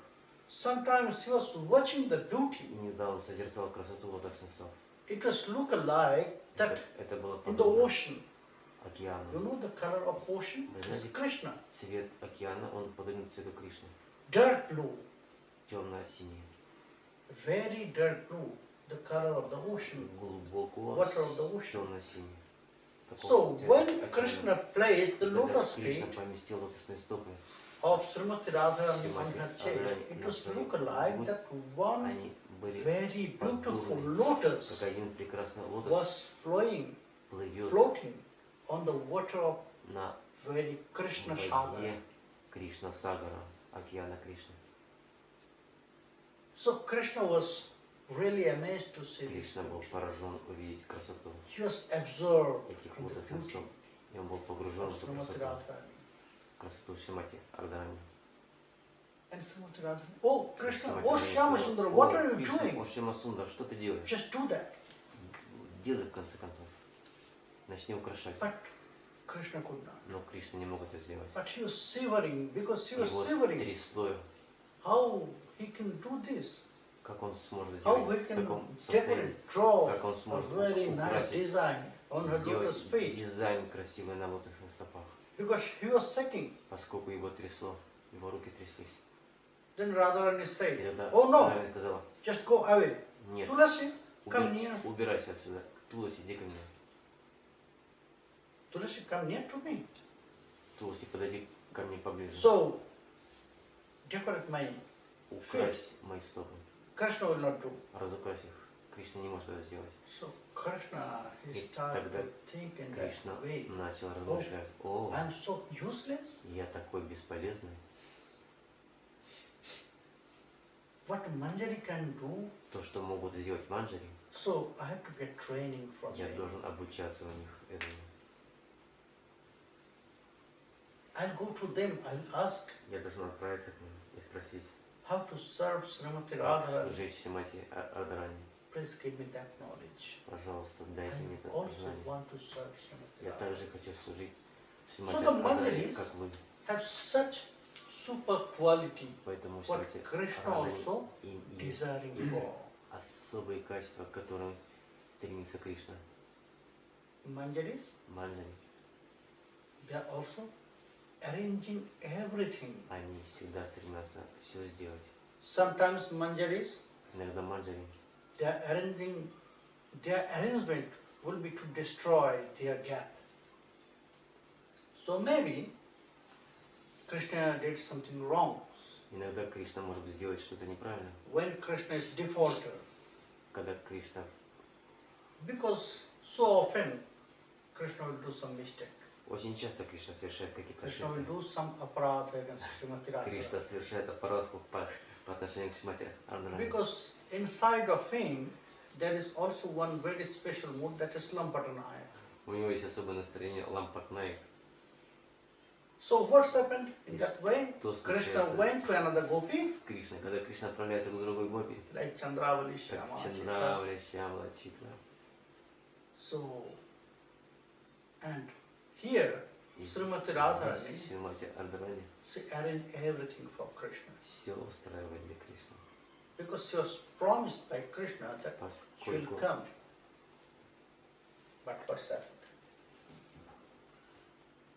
Sometimes he was watching the beauty. Иногда он созерцал красоту лотосных стоп. It was look alike that Это было in the подобно ocean. You океану. know the color of ocean? Вы It's знаете, Krishna. цвет океана, он подобен цвету Кришны. Dark blue. Темно-синий. Very dark blue. The color of the ocean. Глубоко Water of the ocean. темно-синий. So when Krishna placed the Когда lotus Кришна feet поместил лотосные стопы, of Srimati Radharani on her chest, it was look alike that one они были very beautiful подобны, lotus как один прекрасный лотос was flowing, плывет floating on the water of на very Krishna Sagar. воде Кришна Сагара, океана Кришны. So Krishna was really amazed to see this Кришна был beauty. поражен увидеть красоту He was absorbed этих in the лотосных beauty стоп, и он был погружен of в эту Srimati красоту, Radharani. красоту Шримати Радхарани. And Srimati Radharani, oh Krishna, Шримати oh Радхарани Shyama сказала, Sundar, what «О, are you Кришна, doing? о, Шьяма Сундар, что ты делаешь? Just do that. Делай в конце концов. Начни украшать. But Krishna could not. Но Кришна не мог это сделать. But he was shivering because he was Его shivering. трясло. How he can do this? Как он сможет How сделать he в can таком состоянии? decorate, draw Как он a сможет very nice украсить, design on her lotus сделать feet? дизайн красивый на лотосных стопах? Because he was shaking. Поскольку его трясло, его руки тряслись. Then Radharani И said, тогда oh no, Радхарани сказала, just go away. нет, Tulasi, come near. убирайся отсюда. Туласи, иди ко мне. Tulasi, come near to me. Туласи, подойди ко мне поближе. So, decorate my Укрась мои стопы. Krishna will not do. Разукрась их. Кришна не может это сделать. So Krishna, he И started тогда to think in that Кришна way. начал размышлять. О, I'm so useless. я такой бесполезный. What manjari can do? То, что могут сделать манджари, So I have to get training from я them. должен обучаться у них этому. I'll go to them. I'll ask Я должен отправиться к ним и спросить, how to serve Srimati как Radharani. служить Шримати Радхарани. please give me that knowledge. Пожалуйста, дайте мне I это also знание. want to serve Srimati Я Radharani. также хочу служить So Шримати the Радхарани, manjaris как вы. have such super quality Поэтому what Шримати Krishna Радхарани also им есть desiring for. особые качества, к которым стремится Кришна. Manjaris, Манджари, they are also arranging everything. они всегда стремятся все сделать. Sometimes manjaris, Иногда манджари, their arrangement will be to destroy their gap. So maybe Krishna did something wrong. иногда Кришна может сделать что-то неправильно. When Krishna is defaulter, Когда Кришна, because so often Krishna will do some mistake. очень часто Кришна совершает какие-то Krishna will ошибки. do some aparadha against Srimati Radharani. Кришна совершает аппаратку по отношению к Шримати Радхарани. Because inside of him there is also one very special mood, that is Lampatanaya. У него есть особое настроение лампатнай. So what's happened in that way? То Krishna случается went to another gopi, с Кришной, когда Кришна отправляется к другой гопи, like Chandravali как Shyama. Chitra. Чандравали, Шьямла, Читра. So, and here И Srimati Radharani, здесь Шримати Радхарани she arranged everything for Krishna. все устраивает для Кришны. Because she was promised by Krishna that she will Поскольку come. But what's happened?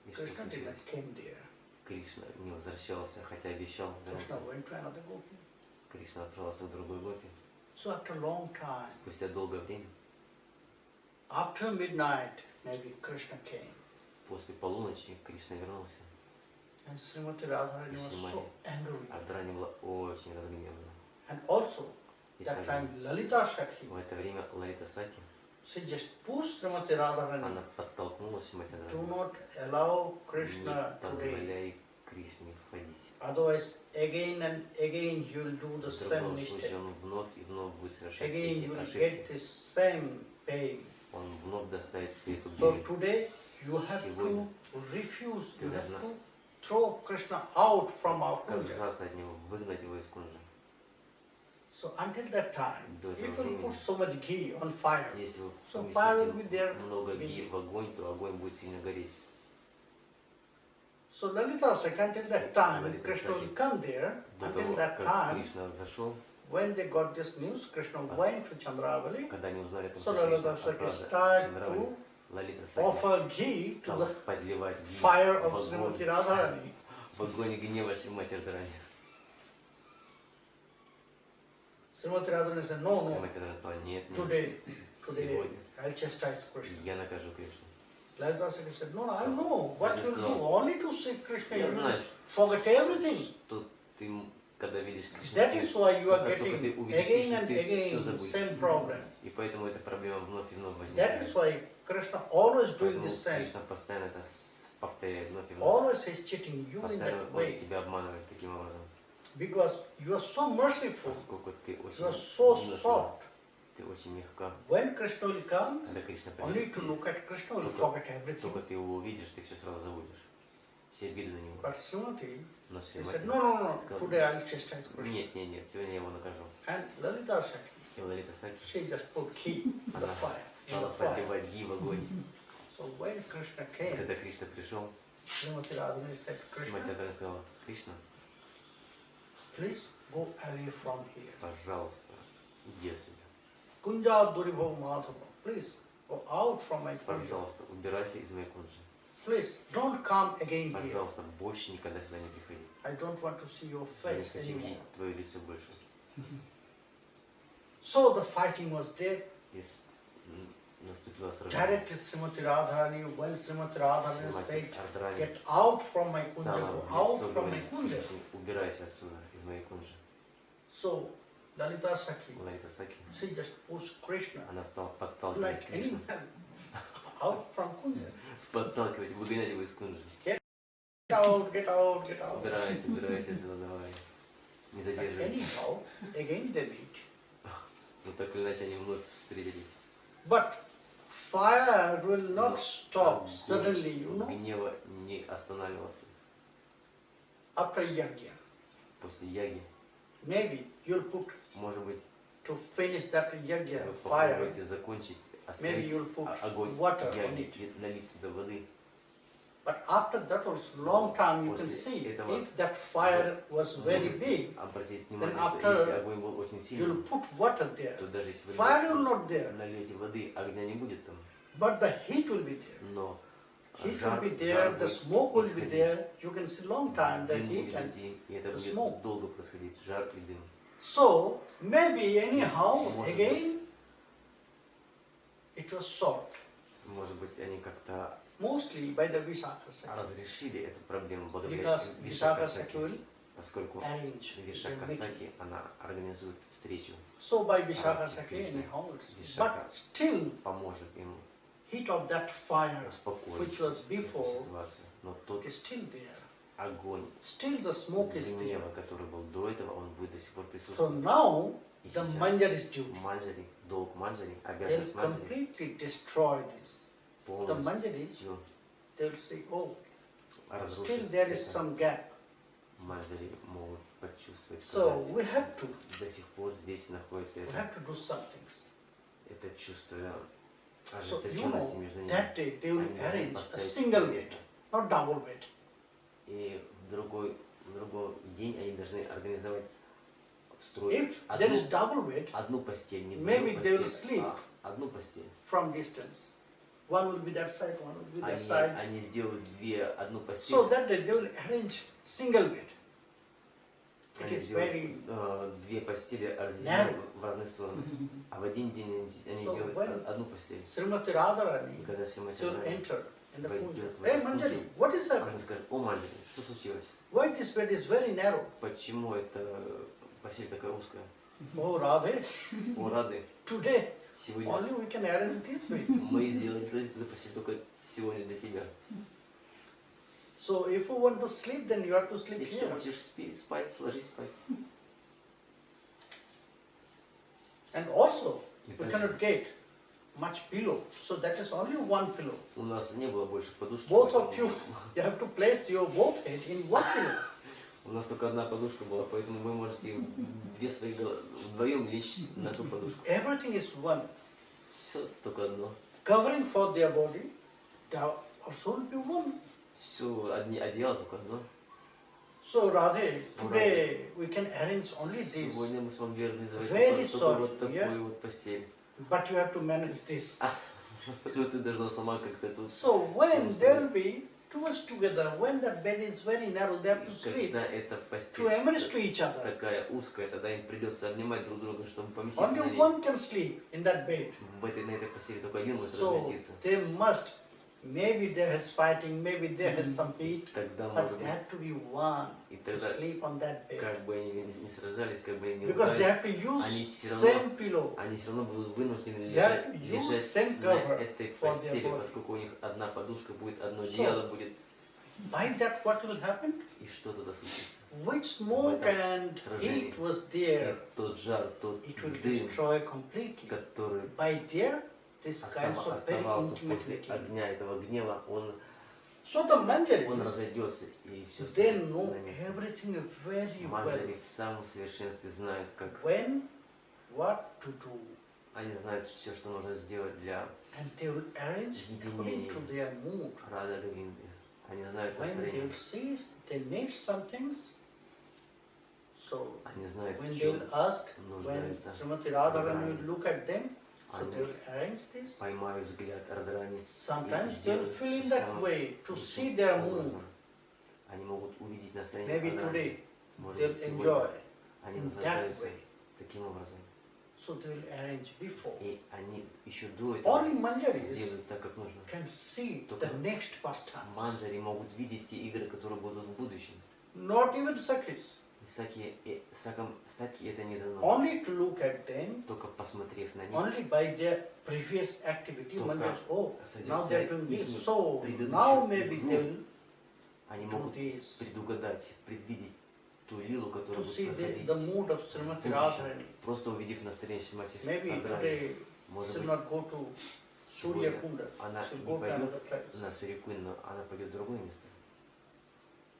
и что Krishna did not случилось? came there. Кришна не возвращался, хотя обещал Krishna вернуться. went to another gopi. Кришна отправился к другой гопи. So after a long time, Спустя долгое время, after midnight, maybe Krishna came. после полуночи, Кришна вернулся. And Srimati Radharani was so angry. Радхарани была очень разгневана. And also, И that также time Lalita Shakhi, в это время Лалита Саки, she just pushed Srimati Radharani. она подтолкнула Шримати Do Радхарани. not allow Не Krishna today. позволяй Кришне входить. Otherwise, again and again you will do the В same другом mistake. случае он вновь и вновь будет совершать Again эти you will ошибки. get the same pain. Он вновь доставит эту So боль. today you have to Сегодня refuse, ты you have должна to throw Krishna out from our kunja. отказаться от него, выгнать его из кунжа. So until that time, До этого if you времени, put so much ghee on fire, если вы so fire will be поместите there. много ги в огонь, то огонь будет сильно гореть. So Lalita Saki, until that time, Lalita Krishna will Saki, come there. До Until того, that как time, Кришна зашел, when they got this news, Krishna went to Chandravali. когда они узнали о том, So что Кришна Lalita Saki отправился started Чандравали, to Лалита Саки offer ghee to стала the подливать ги fire of в огонь, Srimati Radharani. в огонь гнева Шримати Радхарани. Srimati Radharani said, no, no, Шримати Радхарани сказала, нет, нет, today сегодня I'll chastise Krishna. я накажу Кришну. Lalita Saki said, no, no, I know what Lalita you'll do. сказала, Only to see Krishna, я you will знаю, forget everything. что ты, когда видишь Кришну, That is why you are как только getting ты увидишь again Кришну, and ты все again забудешь. same problem. И поэтому эта проблема вновь и вновь That возникает. is why Krishna always doing Поэтому this same. Кришна постоянно это повторяет вновь и вновь. Always is cheating you in Постоянно that он way. тебя обманывает таким образом. Because you are so merciful, Поскольку ты you очень are so милостива, soft. ты очень мягка. When Krishna will come, Когда Кришна only придет, to look at Krishna will Только- forget everything. только ты его увидишь, ты все сразу забудешь. Все обиды на него. But Srimati, Но he Шримати said, no, no, no, сказал, today I'll chastise Krishna. нет, нет, нет, сегодня я его накажу. And Lalita Saki, И Лалита Саки, she just put key in the она fire. In стала the fire. подливать ги в огонь. So when Krishna И came, когда Кришна пришел, Srimati Radharani said, Шримати Krishna, Радхарани сказала, Кришна, please go away from here. пожалуйста, иди отсюда. Kunja Duribhav Madhava, please go out from my kunja. Пожалуйста, убирайся из моей кунжи. Please don't come again here. Пожалуйста, больше никогда сюда не приходи. I don't want to see your Я не face хочу anymore. видеть твое лицо больше. So the fighting was there. И наступило сражение. Directly Srimati Radharani, when Srimati Radharani Шримати said, Радхарани get out from my kunja, стала go в out лицо from my говорить, kunja. Кришне, убирайся отсюда, из моей кунжи. So Lalita Saki, Лалита Саки, she just pushed Krishna она стала подталкивать like any Кришну, man out from kunja. подталкивать, выгонять его из кунжи. Get out, get out, get out. Убирайся, убирайся отсюда, давай. Не But задерживайся. anyhow, again they meet. Но так или иначе они вновь встретились. But fire will not Но stop огонь suddenly, you know, гнева не останавливался. after yajna. После яги, Maybe you'll put может быть, to finish that yajna, Вы fire, попробуйте закончить, maybe you will оставить put огонь water on яги it. и налить туда воды. But after that was long time, you can После see этого if that fire was very можете big, обратить then внимание, что after если огонь был очень you'll сильный, put water there. то даже если Fire will вы not there, нальете воды, огня не будет там. but the heat will be there. Но Heat will жар, be there, жар the будет smoke will be исходить. there. You can see long time the Дым heat будет and идти, и это the будет smoke. долго происходить, жар и дым. so maybe anyhow Может again it was solved. Может быть, они как-то Mostly by the Vishaka Sakhi, разрешили эту проблему благодаря because Vishaka Sakhi Вишака-саки, will поскольку arrange the meeting. Вишака-саки, она организует встречу, So by Vishaka Arrange Sakhi встречу. anyhow, it's, Vishaka. but still поможет им heat of that fire успокоить which was эту before ситуацию. Но тот is still there. огонь Still the smoke is there. гнева, который был до этого, он будет до сих пор So присутствовать. now И the сейчас manjari is due. манджари, долг манджари, They'll обязанность манджари completely destroy this. The manjaris, полностью they'll say, oh, still разрушить there is это. some gap. Манджари могут почувствовать, So сказать, we have to, до сих пор здесь находится we это, have to do some things. это чувство So you ожесточенности know, между ними. that day they will Они должны arrange a поставить single bed, место. not double bed. И в другой день они должны организовать, строить If there is double bed, одну постель, не maybe двойную they will постель, sleep. а одну постель. from distance. One will be that side, one will be that Они, side. они сделают одну постель, So that day they will arrange single bed. It они is сделают very две постели разделены narrow. в разные стороны. А в один день они So сделают when- одну постель. Srimati И Radharani, когда Сримати she will Радхарани enter in the Войдет puja. в Hey этот Manjari, puja, what is она happening? скажет: о, Манджари, что случилось? Why this bed is very narrow? Почему эта постель такая узкая? Oh Radhe, О, Рады, today сегодня only we can arrange this way. мы сделали эту постель только сегодня для тебя. So if you want to sleep, then you have to sleep Если ты here. хочешь спать, ложись спать. And also, И we также cannot get much pillow. So that is only one pillow. у нас не было больше подушки. Both поэтому of you, you have to place your both head in one pillow. У нас только одна подушка была, поэтому вы можете вдвоем лечь на ту подушку. Everything is one. Все только одно. Covering for their body, there also will be one. Все одеяло только одно. So Radhe, today we can arrange only this. Сегодня мы смогли организовать Very только вот sorry, yeah? такую вот постель. But you have to manage this. Ну ты должна сама как-то тут. So when there will be two of us together, when that bed is very narrow, they have to sleep Когда эта to постель embrace to each other. такая узкая, тогда им придется обнимать друг друга, чтобы поместиться на Only ней. one can sleep in that bed. На этой постели только один может So разместиться. they must, maybe there is fighting, maybe there is some heat, Тогда but может they быть, have to be one и to тогда sleep on that bed. как бы они не сражались, как бы они не Because they ругались, have to они use все равно, same pillow. они все равно будут вынуждены They have лежать, to use лежать same на cover этой for their постели, body. поскольку у них одна подушка будет, одно So, одеяло будет. By that what will happen? И что тогда случится? Which smoke and heat was И there, тот жар, тот it will дым, destroy completely. который By there, this kinds of very оставался intimate после meeting. огня этого гнева, он So the manjaris, разойдется и все they станет know на месте. everything very well. Манджари в самом совершенстве знают, как When, what to do. они знают все, что нужно сделать для And they will arrange according to their mood. Рада Говинды. Они знают When they настроение. will see they need some things, so Они знают, when в they чем will ask, when нуждаются. Srimati Radharani will look at them, so Они they will arrange this. поймают взгляд Радharani. Sometimes they will feel in that way to see their mood. Они могут увидеть настроение Maybe Радharani. today Может they'll быть, enjoy сегодня они in that наслаждаются way. таким образом. So they will arrange before. И они еще до Only этого manjaris сделают так, как нужно. can see Только the next pastime. манджари могут видеть те игры, которые будут в будущем. Not even Sakhis. Саки это не дано. Only to look at them, Только посмотрев на них, only by their previous activity, Только manjaris, oh, now созерцая they are doing их this. So предыдущую now maybe игру, they will они do могут this. предугадать, предвидеть ту лилу, которая To будет see проходить. the mood of в Srimati будущем. Radharani. Просто увидев настроение Сримати Maybe Радхарани. today Может she'll быть, not go to Surya сегодня Kunda. она She'll не go to пойдет another place. на Сурикун, но она пойдет в другое место.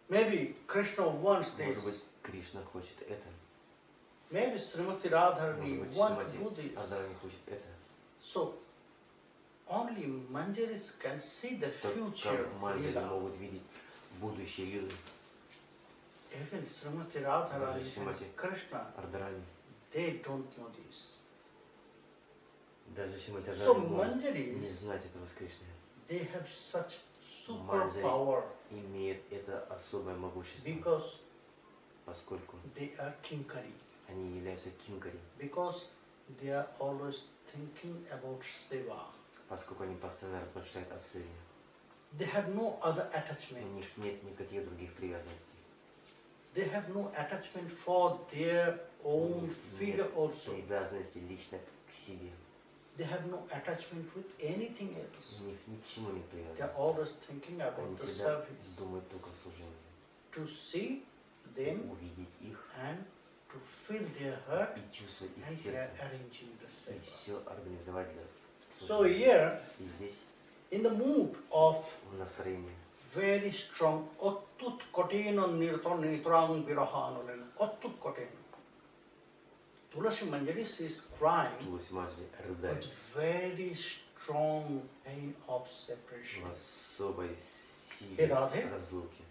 Maybe Krishna wants Может this. быть, Кришна хочет это. Maybe Srimati Radharani Может быть, want to Шримати do this. Радхарани хочет это. So, only manjaris can see the future. Только манджари Leela. могут видеть будущее Лилы. Even Srimati Radharani Даже Шримати and Krishna, Радхарани. they don't know this. Даже Шримати So Радхарани может не manjaris, знать этого с Кришной. they have such super Манджари power имеет это особое могущество, because поскольку they are kinkari. они являются кинкари, Because they are always thinking about seva. поскольку они постоянно размышляют о сыне. They have no other У attachment. них нет никаких других привязанностей. They have no attachment for their У own них figure нет also. привязанности лично к себе. They have no attachment with anything У else. них ни к чему не They are привязаны. always thinking Они about the всегда service. думают только о служении. To see them Увидеть их and to feel their heart, и чувствовать их and they are сердце. arranging the И seva. все организовать для So служения. here, И здесь in the mood of в настроении very strong ottut kotena nirtan nitrang virahanolen ottut kotena. Tulasi Manjari is crying Туласи Манджари with рыдает very strong pain of в separation. особой Hey, силе Radhe. разлуки.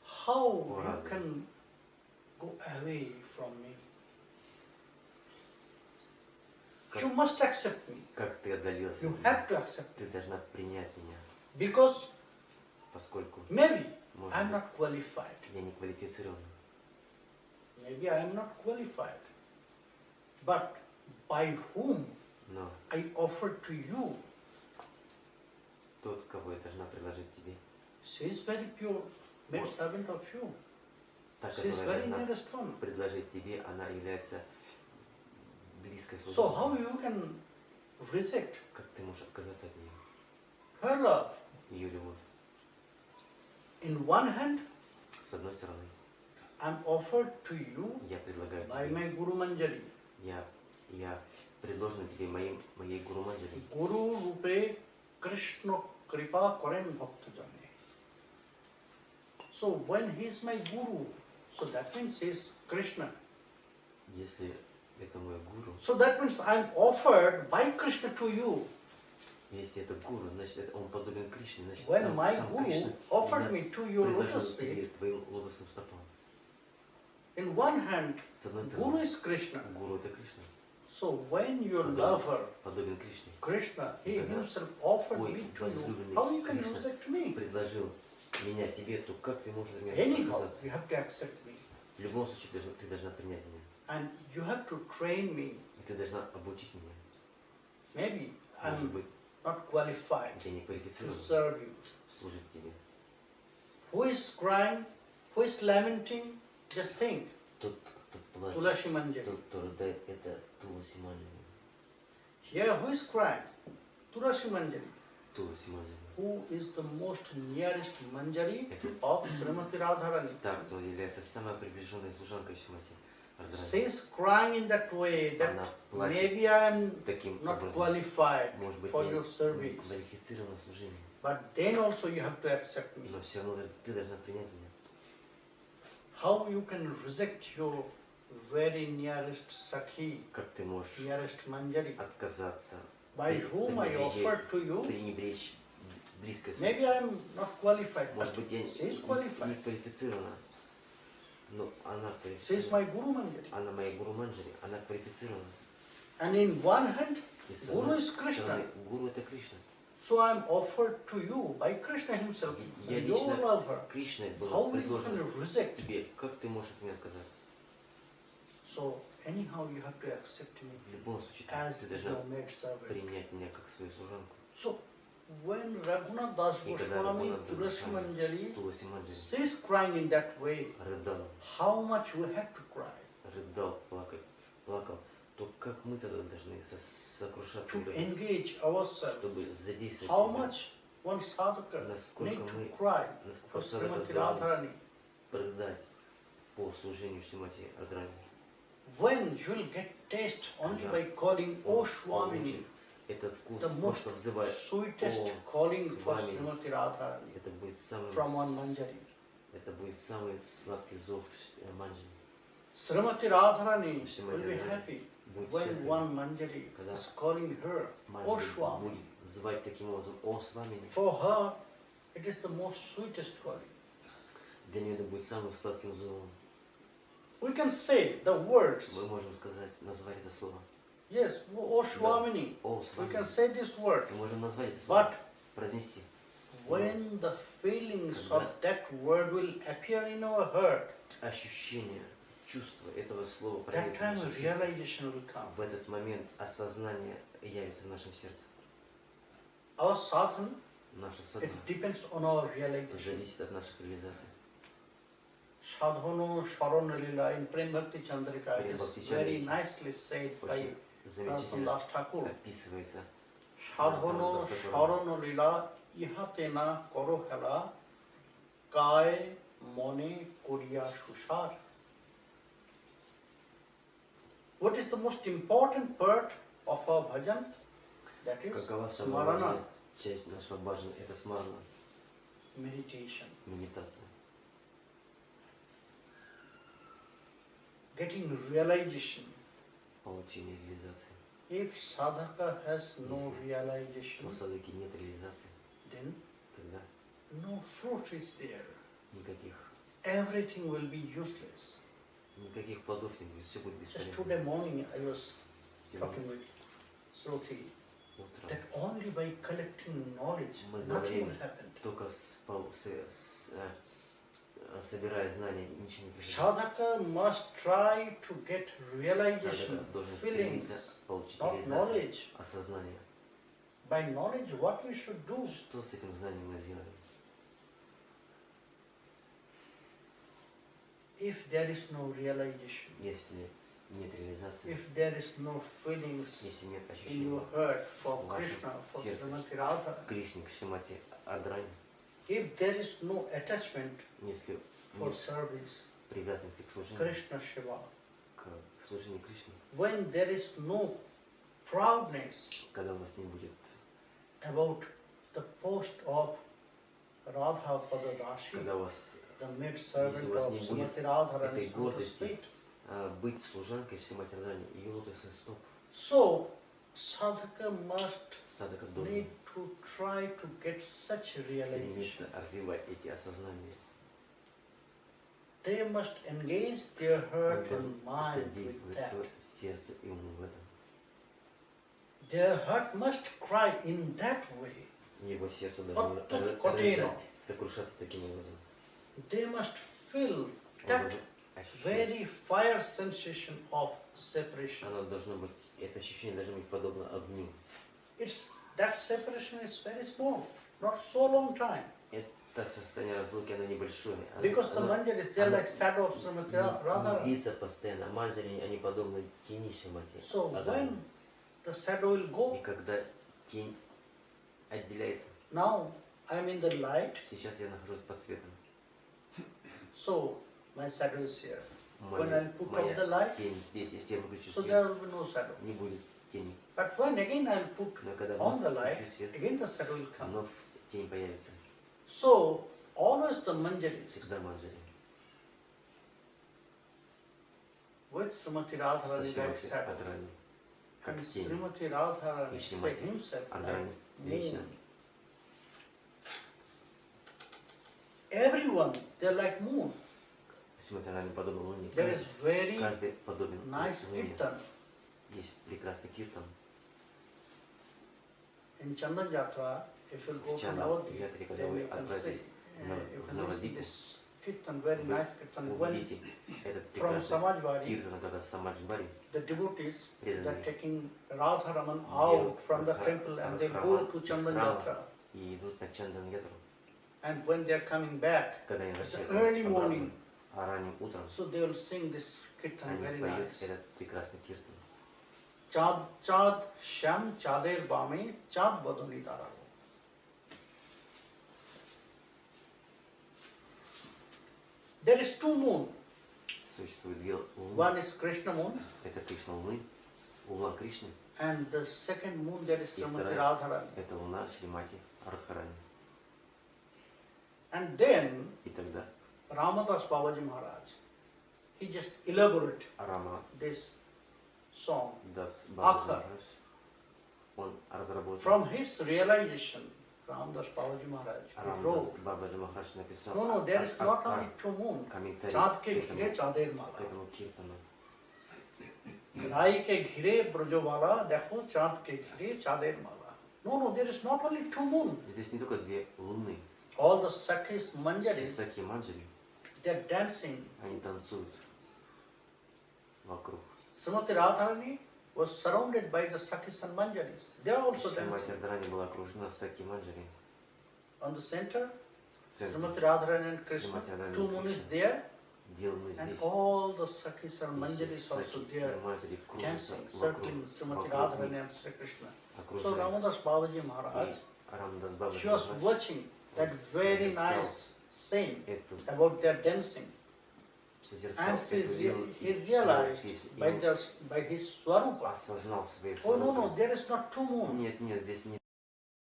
How Oh, you Radhe. can go away from me? Как- You must accept me. Как ты отдалился You от have меня? to accept Ты me. должна принять меня, Because поскольку, maybe может I'm быть, not qualified. я не квалифицирован. Maybe I am not qualified. But by whom Но I offer to you, тот, кого я должна предложить тебе, she is very pure, made Вот. servant of you. та, She is которая very должна nearest one. предложить тебе, она является близкой So служанкой. how you can reject Как ты можешь отказаться от нее? her love? Ее любовь. In one hand, С одной стороны, I'm offered to you я предлагаю by тебе, my Guru Manjari. я предложен тебе моей Гуру Манджари. Guru Rupe Krishna Kripa Karen Bhakta Jane. So when he is my Guru, so that means he is Krishna. Если это мой гуру, So that means I'm offered by Krishna to you. если это гуру, значит это он подобен Кришне, значит When сам my Кришна Guru offered меня me to your предложил lotus тебе feet, твоим лотосным стопам. in one hand, С одной Guru стороны, is Krishna. гуру это Кришна, So when your lover, подобен Кришне, Krishna, he Когда himself offered твой me to you, возлюбленный how you can Кришна reject me? предложил меня тебе, то как ты можешь от меня Anyhow, отказаться? you have to accept me. В любом случае ты должна принять меня. And you have to train me. И ты должна обучить меня. Maybe Может I'm быть, not qualified я не to квалифицирован serve you. служить тебе. Who is crying? Who is lamenting? Just think. Тот, кто плачет, Tulasi Manjari. тот, кто рыдает, это Туласи Манджари. Here, who is crying? Tulasi Manjari. Туласи Манджари. Who is the most nearest Manjari of Srimati Radharani? Та, кто является самой приближенной служанкой Шримати She Радхарани. is crying in that way that Она плачет maybe I am таким not образом. qualified Может быть, for не your service. квалифицирована в служении. But then also you have to accept me. Но все равно ты должна принять меня. How you can reject your very nearest Sakhi, Как ты можешь nearest Manjari, отказаться, by whom I offered to you? пренебречь близкой Maybe I am not qualified, but Может быть, я she is не qualified. квалифицирована, но она She is квалифицирована. my Guru Manjari. Она моя Гуру Манджари, она квалифицирована. And in one hand, И с Guru одной is Krishna. стороны, Гуру это Кришна. So I am offered to you by Krishna himself, by Я your лично lover. Кришной How было you предложено can reject? тебе, как ты можешь от меня отказаться? So anyhow you have to accept me В любом случае, as ты your должна maid servant. принять меня как свою служанку. So when Raganuga Das И когда Goswami Рагунат Tulasi Manjari, Туласи Манджари she is crying in that way, рыдал, how much we have to cry рыдал, плакал, то как мы тогда должны сокрушаться, to в любви, engage ourselves? чтобы задействовать How себя? much one sadhaka Насколько need to мы, cry for насколько садхака Srimati должен Radharani? продать по служению Шримати Радхарани. When you will get taste only by calling O Swamini, Этот вкус, the most просто взывает sweetest О calling for Свами. Srimati Radharani Это будет самый, from one Manjari. это будет самый сладкий зов Манджари. Srimati Radharani Srimati will be Radharani happy будет when счастлива, one manjari когда is calling her, O Манджари Swami. будет звать таким образом, о Свами. For her, it is the most sweetest calling. Для нее это будет самым сладким зовом. We can say the words, Мы можем сказать, назвать это слово. yes, O Swamini. О We Свами. can say this word. Мы можем назвать это слово, But произнести. when the feelings Когда of that word will appear in our heart, ощущение, чувство этого слова that проявится в time нашем сердце. realization will come. В этот момент осознание явится в нашем сердце. Our sadhana, Наша it садхана depends on our realization. зависит от наших реализаций. Sadhana Sharana Lila in Prema Bhakti Chandrika, it Prema is Bhakti very Chandrika. nicely said by Очень замечательно Das Thakur. описывается. Sadhana Sharana Lila ihatena koro hela kai mone koriya shushar. What is the most important part of our bhajan? That is Какова самая smarana, важная часть нашего баджана? Это смарана, meditation. медитация. Getting realization. Получение реализации. If sadhaka has no realization, У садхаки нет реализации, then тогда no fruit is there. никаких Everything will be useless. плодов не будет, все будет Just бесполезно. today morning I was Сегодня talking with Sruti утром that only by collecting knowledge, мы nothing говорим, will happen. только собирая знания, ничего не произойдет. Sadhaka must try to get realization, Садхака должен feelings, стремиться получить not реализацию, knowledge. осознание. By knowledge, what we should do? Что с этим знанием мы сделаем? If there is no realization, Если нет реализации, if there is no feelings если нет in ощущения your heart for в вашем Krishna, for сердце. Srimati Radha, Кришне, к Шримати Радхарани, if there is no attachment если for нет service, привязанности к служению, Krishna Shiva, к служению Кришне, when there is no proudness когда у нас не будет about the post of Radha Padadashi, когда у вас the maid servant Если у вас of не будет Srimati Radharani's этой lotus гордости, feet. быть служанкой Шримати Радхарани и ее лотосных стоп, So, sadhaka must садхака должен need to try to get such realization. стремиться развивать эти осознания. They must engage their Он heart должен and mind with задействовать that. свое сердце и ум в этом. Their heart must cry in that way. Его сердце должно Котено. рыдать, сокрушаться таким образом. They must feel Он that должен ощущать, very fire sensation of separation. оно должно быть, это ощущение должно быть подобно огню. That separation is very small, not so long time. Это состояние разлуки, оно небольшое. Because the manjaris, they are like shadow of Srimati не Radharani. длится постоянно. Манджари, они подобны тени Шримати So Радхарани. when the shadow will И go, когда тень отделяется, now I am in the light, сейчас я нахожусь под светом. so my shadow is here. When Моя I put off the light, тень здесь, если я выключу so свет, there will be no shadow. не будет тени. But when again I will put Но когда on the вновь light, включу свет, again the shadow will come. вновь тень появится. So always the manjaris Всегда манджари. with Srimati Radharani Со like Шримати shadow. Радхарани. Как And тень. Srimati Radharani И say Шримати himself Радхарани like лично. moon. Everyone, they are like moon. Шримати Радхарани подобен луне. There is very Каждый подобен nice луне. kirtan. Есть прекрасный киртан. In Chandan Jatra, if you go В to Чандан Navadvip, Ятре, когда then вы you can see, отправитесь you в can listen Навадвипу, this kirtan, very вы nice kirtan. When увидите этот from прекрасный Samajvari, киртан, когда Самаджбари, the devotees, they are преданные, taking Radharaman out from the temple and they go to Chandan Jatra. и идут на Чандан Ятру. And when they are coming back, Когда они the возвращаются early обратно, morning, а ранним утром, so they will sing this kirtan они very поют nice. этот прекрасный киртан. Chad chad sham chader bame chad badani darabo. There is two moon. Существует две луны. One is Krishna moon, Это Кришна луны, луна Кришны, and the second moon there is и Srimati вторая Radharani. это луна Шримати Радхарани. And then И тогда Ramadas Babaji Maharaj, he just elaborated Рама this song. Дас Бабаджи Katha. Махарадж, он разработал, From his realization, Ramdas Babaji Maharaj, he Рамдас wrote, Бабаджи Махарадж написал no, there is not only two moon. комментарий चाँद к के घिरे चाँदेर माला, этому киртану. राई के घिरे ब्रजवाला, देखो चाँद के घिरे चाँदेर माला. No, there is not only two moon. Здесь не только две луны, All the Sakhis, все Manjaris, саки манджари, they are dancing. они танцуют вокруг. Srimati Radharani was surrounded by the Sakhis and Manjaris. They are also Сримати dancing. Радхарани была окружена саки манджари. On the center, Центр Srimati Radharani and Krishna, Srimati Radharani two and moon is Krishna. there, Деланы and здесь. all the Sakhis and И все Manjaris also саки there, и манджари кружатся dancing, вокруг, circling Srimati Radharani and Sri Krishna. So окружают. Ramadas Babaji Maharaj, И Рамдас Бабаджи he was Махарадж watching that very nice scene эту about their dancing, созерцал and эту he realized песню, by, и by his swarupa, осознал свои oh no, свободы. there is not two moon. Нет, здесь не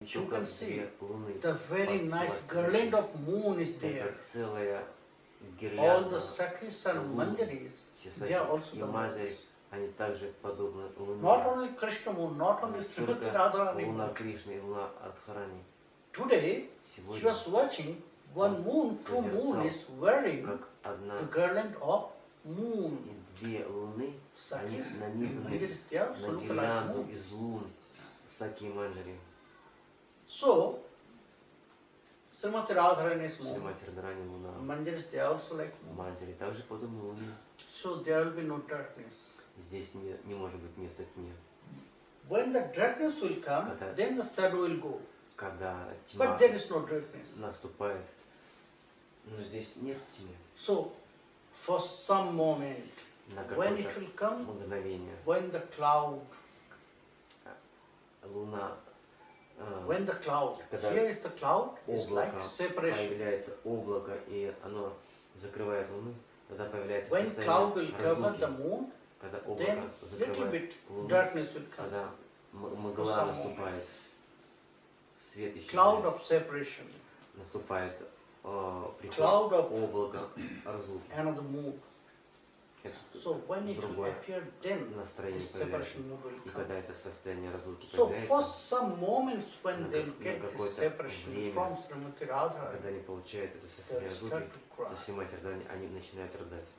You только can see две луны. the very nice garland of moon is there. Это целая All гирлянда. the Sakhis and Manjaris, Все they are саки also и the манджари, moons. они также подобны луне. Not only Krishna moon, not only Не Srimati только Radharani луна moon. Кришны и луна Радхарани. Today, he Сегодня was watching one moon, two moon is wearing как одна the garland of moon. и две луны, они Sakhis, нанизаны Manjaris, they are also на look like гирлянду moon. из лун саки и манджари. So, Srimati Radharani is moon. Сримати Радхарани луна. Manjaris, they are also like moon. Манджари также подобны луне. So there will be no darkness. Здесь не может быть места тьме. When the darkness will come, Katha. then the shadow will go. Когда тьма But there is no darkness. наступает, но здесь нет тьмы. So, for some moment, На when it какое-то will come, мгновение when the cloud, луна, when the cloud, Когда here is the cloud, is like облако, separation. появляется облако, и оно закрывает луну, тогда появляется When cloud will состояние cover the разлуки. moon, Когда then облако little закрывает bit луну, darkness will come. когда For мгла some наступает, moments. свет Cloud исчезает, of separation, наступает приход cloud of облака разлуки. another moon. Это So when it will другое appear, then настроение this появляется. separation mood will И come. когда это состояние разлуки So for появляется, some moments when на they как- get на this какое-то separation время, from Srimati Radharani, когда они получают это they состояние will разлуки, start to cry. со Сримати Радхарани, они начинают рыдать.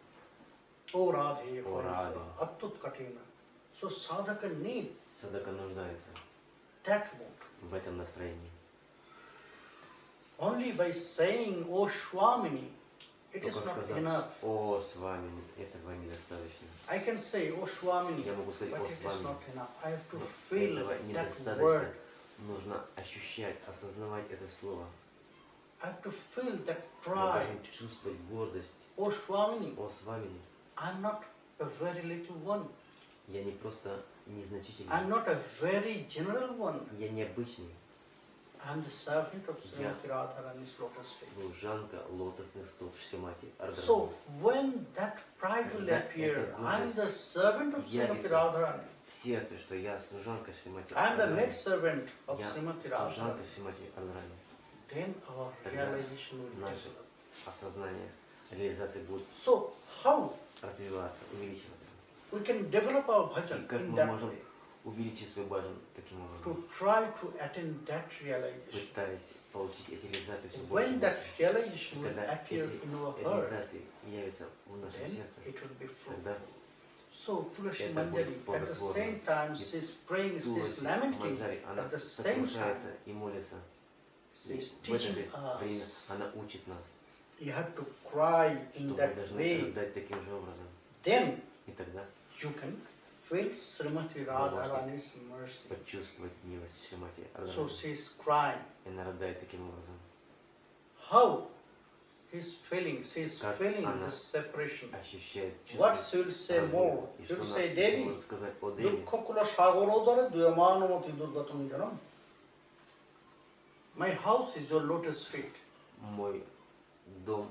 Oh Radhe, Oh, Radhe. Attut Katina. So sadhaka need Садака нуждается that mood. в этом настроении. Only by saying, Oh Swamini, it is Только not сказав, enough. о, с вами, этого недостаточно. I can say, Oh Swamini, Я могу сказать, but о, it с is вами. not enough. I have to Но feel этого that недостаточно. word. Нужно ощущать, осознавать это слово. I have to feel that Я pride. должен чувствовать гордость. Oh Swamini, О, с вами. I'm not a very little one. Я не просто незначительный. I'm not a very general one. Я необычный. I'm the servant of Srimati Radharani's lotus feet. Служанка лотосных стоп Шримати So Радхарани. when that pride will Когда appear, эта I'm гордость the servant of Srimati явится Radharani. в сердце, что я служанка Шримати I'm the Радхарани. maid servant of Я Srimati служанка Radharani. Шримати Радхарани. Then our Тогда realization will наше develop. осознание, реализация будет So how развиваться, увеличиваться. we can develop our И bhajan как in мы that можем way, увеличить свой баджан таким to образом, try to attain that realization. пытаясь получить эти реализации все больше и When that больше. realization will Когда appear эти in our heart, реализации явятся в нашем then сердце, it will be fruit. тогда So Tulasi Это будет Manjari, at the плодотворно. same time, she's praying, she's Туласи lamenting, Манджари, она at the same time, сокрушается и молится. И she's в это же teaching время us. она учит нас, You have to cry что in мы that должны way. рыдать таким же образом. Then И тогда you can feel Srimati Radharani's mercy. почувствовать милость Шримати So Радхарани. she's crying. И она рыдает таким образом. How he's feeling? She's Как feeling она the separation. Ощущает, What чувствует she will say разлуку. more? И She что will она say, еще Devi, может сказать о Деви. Dukkha Sagaro Duyamanamuti Durgatam Janam. My house is your lotus feet. Мой дом,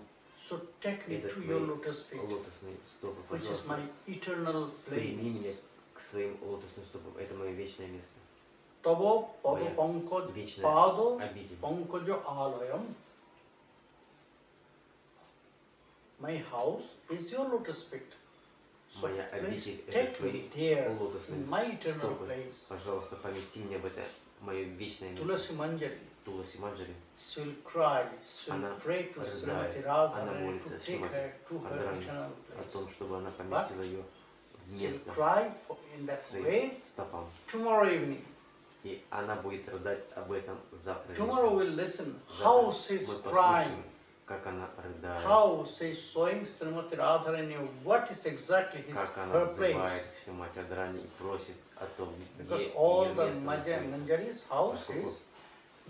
So take me это to your твои lotus feet, лотосные стопы, which is пожалуйста. my eternal Прими place. меня к своим лотосным стопам. Это мое вечное место. Tabo Padu Моя Pankaj вечная Pado обитель. Pankaja Alayam. my house is your lotus feet. So Моя please обитель — это take me твои there лотосные in my eternal стопы. place. Пожалуйста, помести меня в это мое вечное место. Kushumanjali. Туласи Манджари. She will cry, she will Она pray to рыдает, Srimati она Radharani молится to take Шримати her to her Радхарани eternal о place. том, чтобы она поместила ее в She will место cry in that своим way стопам. tomorrow evening. И она будет рыдать об этом завтра Tomorrow вечером. we'll listen how Завтра she's мы crying, послушаем, как она рыдает, how she's showing Srimati Radharani what is exactly как она her взывает place. к Шримати Радхарани и просит о том, Because где all ее the место находится. Manjari's house Поскольку is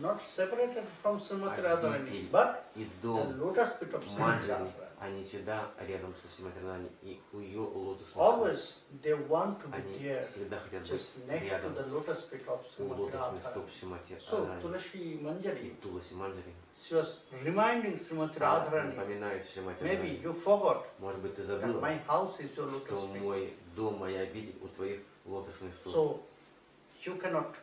not separated from Srimati обитель Radharani, but и the дом lotus feet of Srimati Манджари, Radharani. они всегда рядом со Шримати Радхарани, и у ее лотосных Always they want to be они there, всегда хотят быть just next to рядом the lotus feet of у Srimati лотосных стоп Radharani. Шримати So Радхарани Tulasi и Manjari, Туласи Манджари. she was reminding Srimati Она Radharani, напоминает Шримати maybe Радхарани. you forgot Может быть, ты that забыла, my house is your что lotus feet. мой дом, моя обитель у твоих лотосных стоп. So you cannot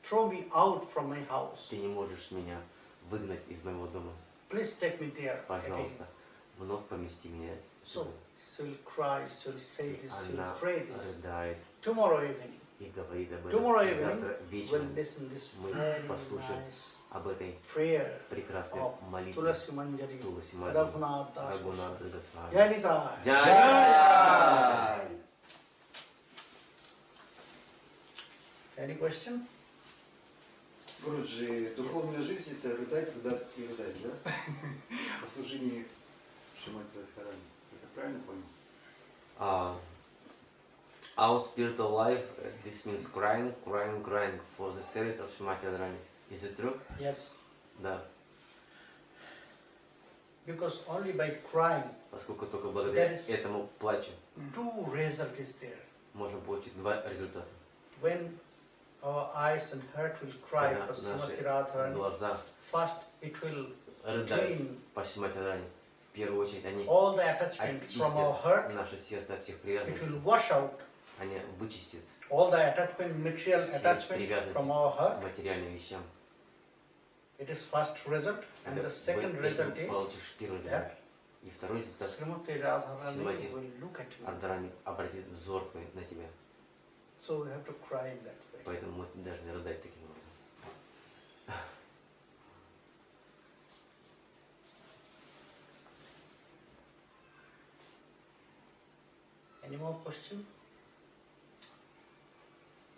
throw me out from my house. Ты не можешь меня выгнать из моего дома. Please take me there again. Пожалуйста, вновь помести меня So сюда. she will cry, she will say this, she will Она pray this. рыдает Tomorrow evening, и говорит об tomorrow этом. evening Завтра we'll вечером listen this мы very послушаем nice об этой prayer прекрасной of молитве Tulasi Manjari, Туласи Манджари. Raghunath Das Рагунат Goswami. Госвами. Jai Nitai. Jai! Any question? Гуруджи, духовная жизнь — это рыдать, рыдать и рыдать, да? По служению Шримати Радхарани. Это правильно понял? Our spiritual life, this means crying, crying, crying for the service of Srimati Radharani. Is it true? Yes. Да. Because only by crying, Поскольку только благодаря That is- этому плачу two result is there. можем получить два результата. When our eyes and heart will cry Когда for Srimati наши Radharani, глаза first it will рыдают clean по Шримати Радхарани, в первую очередь они all the attachment from our heart, очистят наше сердце от всех it привязанностей. will wash out Они вычистят all the attachment, material все attachment from our привязанности heart. к материальным вещам. It is first result, and the second result is получишь первый результат. that И второй результат — Srimati Radharani Srimati will look at me. Радхарани обратит взор твой на тебя. So we have to cry in that way. Поэтому мы должны рыдать таким образом. Any more question?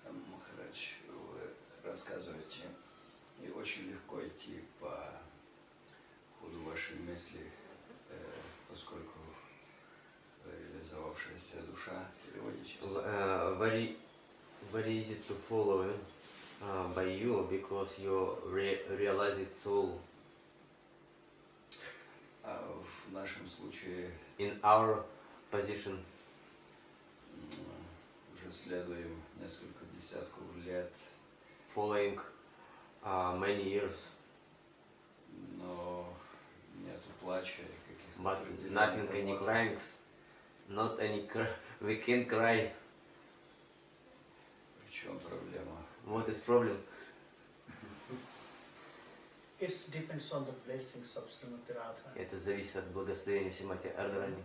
Махарадж, вы рассказываете, и очень легко идти по ходу вашей мысли, поскольку реализовавшаяся душа, переводите Very, very easy to follow by you because you realized soul. А в нашем случае In our position, уже следуем несколько десятков лет, following many years, но нету плача и каких-то but определенных nothing, any эмоций. cryings, not any we can cry. В чем проблема? What is problem? It depends on the blessings of Srimati Radharani. Это зависит от благословения Шримати Радхарани.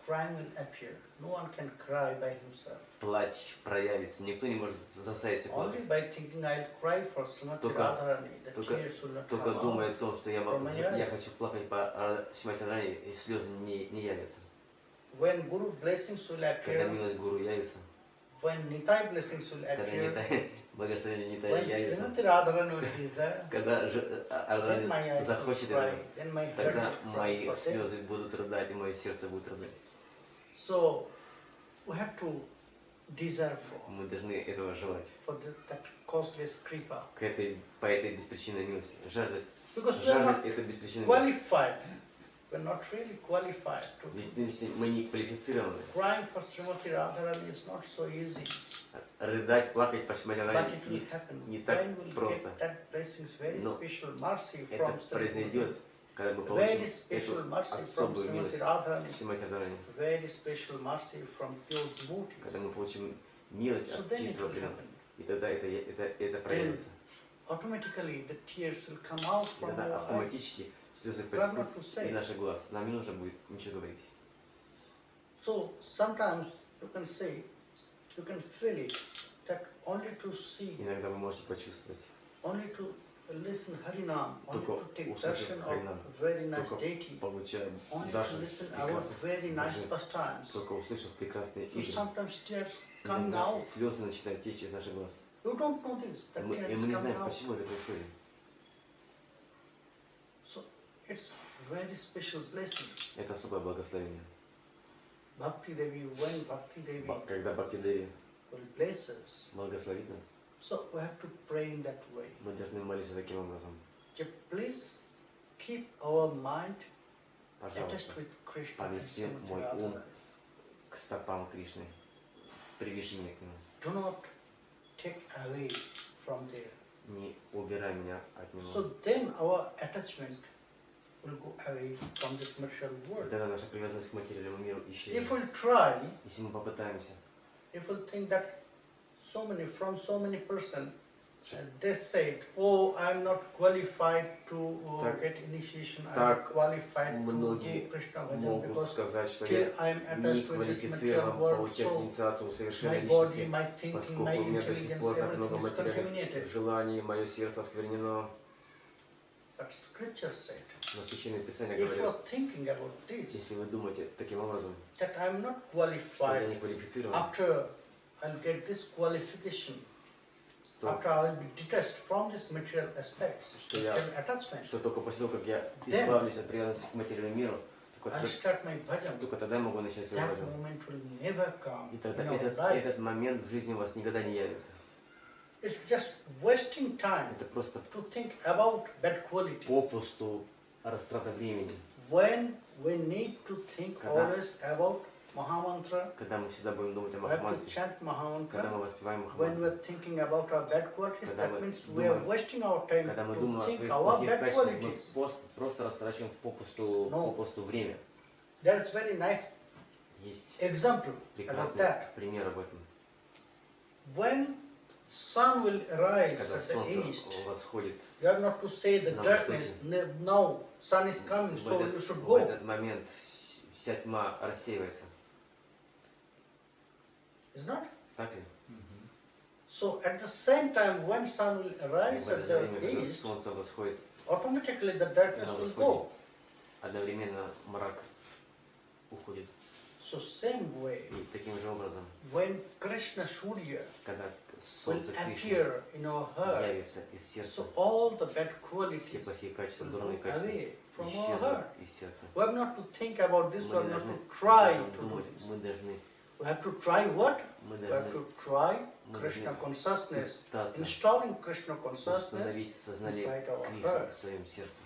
Crying will appear. No one can cry by himself. Плач проявится. Никто не может заставить себя Only плакать. by thinking I'll cry for Srimati Только- Radharani, the только- tears will not Только come думая out. о том, что я хочу плакать по Шримати Радхарани, и слезы не явятся. When Guru blessings will Когда appear, милость Гуру явится, when Nitai blessings will когда appear, благословение Нитай when явится, Srimati Radharani will desire, когда then my Радхарани eyes will захочет cry, этого, then my heart тогда will cry мои for them. слезы будут рыдать, и мое сердце будет рыдать. So we have to desire Мы должны этого желать. for that causeless kripa. По этой беспричинной милости. Жаждать Because we are not этой беспричинной милости. qualified. We're not really qualified to В действительности мы не квалифицированы. crying for Srimati Radharani is not so easy, Рыдать, плакать по Шримати but Радхарани it will happen. не так When we'll просто. get that blessings, very Но special mercy это from Sri произойдет, Gurudev, когда мы very получим special эту mercy from особую Srimati милость Radharani, Шримати Радхарани, very special mercy from pure когда devotees. мы получим милость So от then it чистого will преданного. happen. И тогда это проявится. Automatically the tears will come out И from тогда our eyes. автоматически слезы We have потекут not to say. из наших глаз. Нам не нужно будет ничего говорить. So sometimes you can say, you can feel it, that only to see, Иногда вы можете почувствовать, only to listen Harinam, only Только to take услышав darshan of Харинам, a very nice только deity, получая only даже to listen about прекрасных very nice божеств, pastimes. только услышав прекрасные So игры, sometimes tears come иногда out. слезы начинают течь из наших глаз. You don't know this, that И мы tears не come знаем, out. почему это происходит. So it's very special blessings. Это особое благословение. Bhakti Devi, when Bhakti Devi Когда Бхакти Деви will bless us, благословит нас, so we have to pray in that way. мы должны молиться таким образом. Please keep our mind attached Пожалуйста, with Krishna and помести Srimati мой ум Radharani. к стопам Кришны. Привяжи меня к нему. Do not take away from there. Не убирай меня от него. So then our attachment will go away from this material world. Тогда наша привязанность к материальному миру If исчезнет. we'll try, Если мы попытаемся, if we'll think that from so many persons, they said, oh, I'm not qualified to Так- get initiation, I'm так not qualified to многие do Krishna bhajan могут because сказать, что still я I am не attached with this material квалифицирован world, получать so инициацию my совершенной body, личности, my thinking, поскольку my у меня до сих intelligence, пор так много everything is материальных contaminated. желаний, мое сердце осквернено. But scripture said, Но Священное Писание if you are говорят, thinking about this, если вы думаете таким образом, that I'm not что я qualified не квалифицирован, after I'll get this qualification, то after I'll be detached from this material aspects, Что я- material attachment, что только после того, как я Then- избавлюсь от привязанности к материальному миру, I'll start my bhajan. только тогда я могу начать свой That баджан. moment will never come И in тогда our life. этот момент в жизни у вас никогда не явится. It's just wasting time Это просто to think about bad qualities. попусту растрата времени. When we need to think Когда- always about Mahamantra, Когда мы всегда будем думать о we have to Махамантре, chant когда Mahamantra. мы воспеваем When Махамантру, we're thinking about our bad qualities, Когда that мы means we are думаем- wasting our time когда мы to думаем о think своих our плохих bad качествах, мы qualities. просто растрачиваем попусту No. время. There is very nice Есть example about прекрасный that. пример об этом. When sun will rise Когда at the солнце east, восходит, you have not to say the На darkness, now sun is coming, в so you should в go. этот момент вся тьма рассеивается. Is not? Так ли? So at the same time, when sun will И в rise at это же the время, когда east, солнце восходит, automatically the darkness оно will восходит, go. одновременно мрак уходит. So same way, И таким же образом, when Krishna Surya когда will солнце Кришны appear in our heart, явится из сердца, so all the bad все qualities плохие качества, will дурные go качества away from our исчезнут heart. из сердца. We have not to think about this, we Мы have не not должны to try об этом to do думать, this. мы должны We have to try what? Мы We have должны to try мы Krishna должны consciousness, пытаться installing Krishna consciousness. установить сознание inside our Кришны heart. в своем сердце.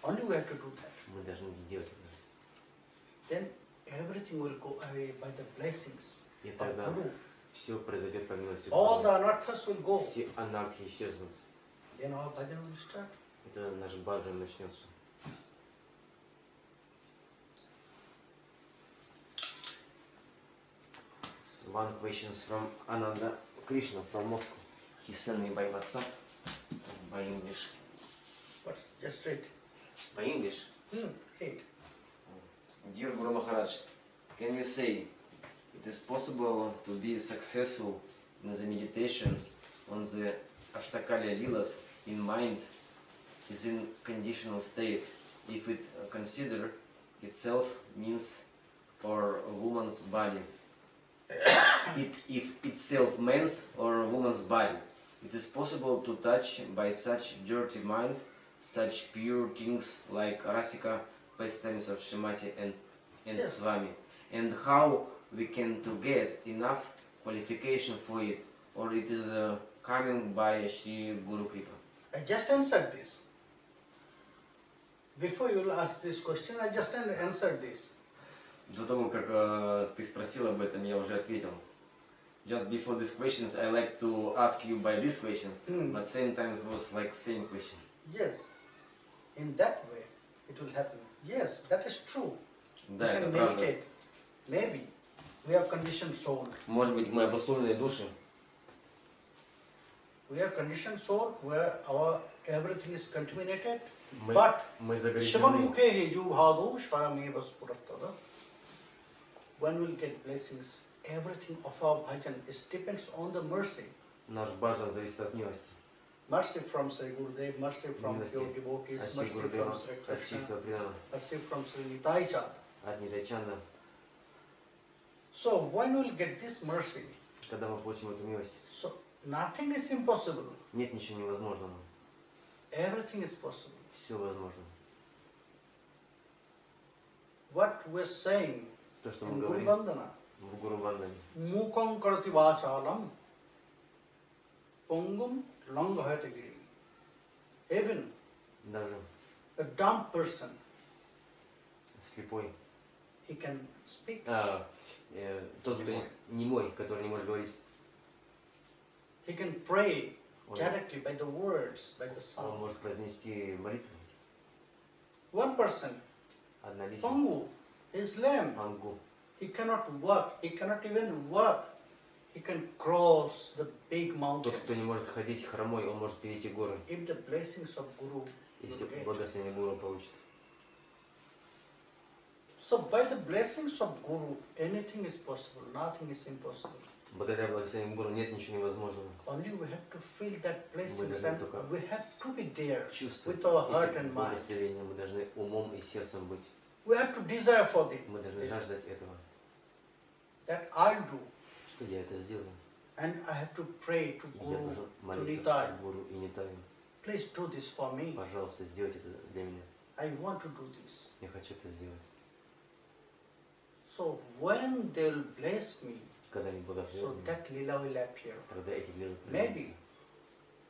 Only we have to do that. Мы должны делать это. Then everything will go away by the blessings И of тогда Guru. все произойдет по милости All the Бога. anarthas will go. Все анархии исчезнут. Then our bhajan will start. Это наш баджан начнется. One question from Ananda Krishna from Moscow. He sent me by WhatsApp, by English. But just straight. By English. Hate. Dear Guru Maharaj, can you say it is possible to be successful in the meditation on the Ashtakali Lilas in mind is in conditional state if it consider itself means or a woman's body? If itself man's or a woman's body, it is possible to touch by such dirty mind such pure things like Rasika pastimes of Srimati and Yes. Swami, and how we can to get enough qualification for it, or it is coming by Shri Guru Kripa. I just answered this. Before you will ask this question, I just answered this. До того, как ты спросил об этом, я уже ответил. Just before these questions, I like to ask you by these questions, but same times was like same question. Yes. In that way, it will happen. Yes, that is true. Да, We это can правда. meditate. Maybe. We have conditioned soul. Может быть, мы обусловленные души, We are conditioned soul where our everything is contaminated. Мы, But мы загрязнены. Shivanmukhe Jubhado Shvarameva Spurattada. When we'll get blessings, everything of our bhajan is depends on the mercy. Наш баджан зависит от милости. Mercy from Sri Gurudev, mercy from Милости pure devotees, от Шри mercy from Гурудева, Sri от Krishna, чистого преданного, mercy from Sri Nityānanda. от Нитайчанда. So when we'll get this mercy, Когда мы получим эту милость, so nothing is impossible. нет ничего невозможного. Everything is possible. Все возможно. What we're saying То, что in мы Guru говорим Bandhana, в Гуру Бандане. Mukam karati vachalam, pongum langhayate giri. Even Даже a dumb person, слепой, he can speak. тот, кто немой, который не может говорить, He can pray он, directly by the words, by the он sound. может произнести молитву. One person, Одна личность. Pangu, is lame. Пангу. He cannot walk. He cannot even walk. He can cross the big mountain. Тот, кто не может ходить хромой, он может перейти горы, If the blessings of Guru если will get. благословение Гуру получит. So by the blessings of Guru, anything is possible. Nothing is impossible. Благодаря благословению Гуру нет ничего невозможного. Only we have to feel that blessings должны and только we have to be there Чувствовать with our heart эти and mind. благословения, мы должны умом и сердцем быть. We have to desire for it. Мы должны жаждать этого. That I'll do. Что я это сделаю? And I have to pray to И я Guru, должен to молиться Nitai. Гуру и Нитаю. Please do this for me. Пожалуйста, сделайте это для меня. I want to do this. Я хочу это сделать. So when they'll bless me, Когда они so благословят меня, that lila will appear. когда эти лилы Maybe проявятся,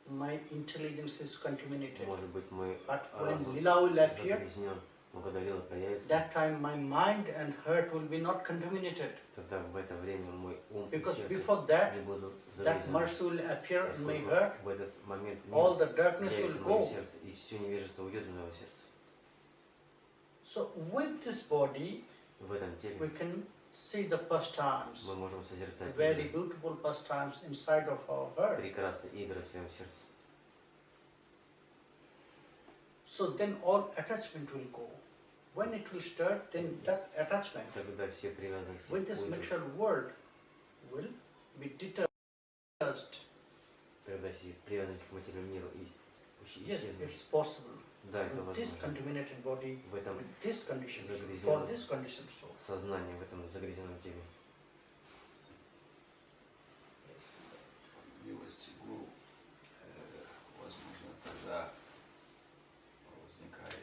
my intelligence is contaminated. может быть, мой But when разум lila will appear, загрязнен, но когда лила проявится, that time my mind and heart will be not contaminated. тогда в это время мой ум и Because сердце before that, не будут that загрязнены. mercy will appear in my Поскольку heart, в этот момент all милость the darkness является will в моем go. сердце, и все невежество уйдет из моего сердца. So with this body, В этом теле we can see the pastimes, мы можем созерцать very игры, beautiful pastimes inside of our heart. прекрасные игры в своем сердце. So then all attachment will go. When it will start, then that attachment Тогда все привязанности with this уйдут. material world will be detached. Тогда все привязанность к материальному миру и Yes, исчезнут. it's possible. Да, это With this возможно. contaminated body, В этом with this condition, загрязненном for this condition soul. сознании, в этом загрязненном теле. Милости Гуру, возможно, тогда возникает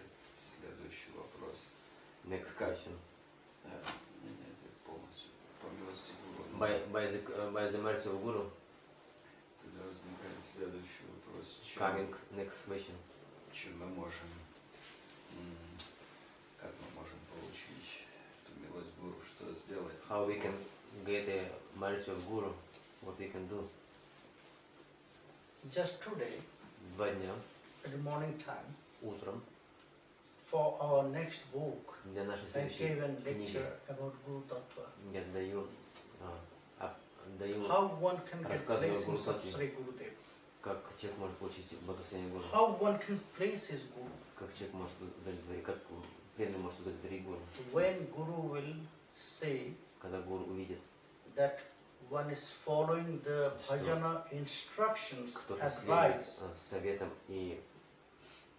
следующий вопрос. Next question. Нет, это полностью по милости Гуру. By the mercy of Guru, Тогда возникает следующий вопрос. coming next question. Чем мы можем, как мы можем получить эту милость Гуру, что сделать? How we can get the mercy of Guru, what we can do. Just today, 2 дня, at the morning time, утром, for our next book, для нашей I следующей gave a книги lecture about Guru Tattva. я даю How one can get Рассказываю о blessings Guru of Tattva. Sri Gurudev. как человек может получить благословение Гуру, How one can praise his Guru. как человек может удовлетворить, как преданный может удовлетворить Гуру. When Guru will say Когда Гуру увидит, that one is following the Что bhajana instructions, кто-то следует advice. советам и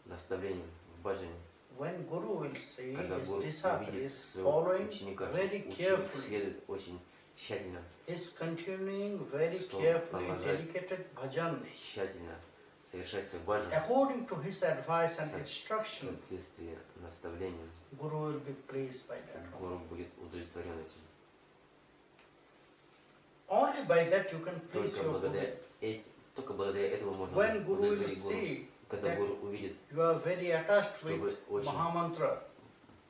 наставлениям в баджане, When Guru will say когда his Гуру disciple увидит is своего following ученика, very ученик carefully, следует очень тщательно, is continuing very Что carefully продолжать dedicated bhajan тщательно совершать свой баджан according to his advice and в instruction, соответствии наставлениям, Guru will be pleased by that. Гуру будет удовлетворен этим. Only by that you can please Только your Guru. только благодаря этому можно When Guru will удовлетворить Гуру. see Когда that Гуру увидит, you are very attached что вы with очень Mahamantra,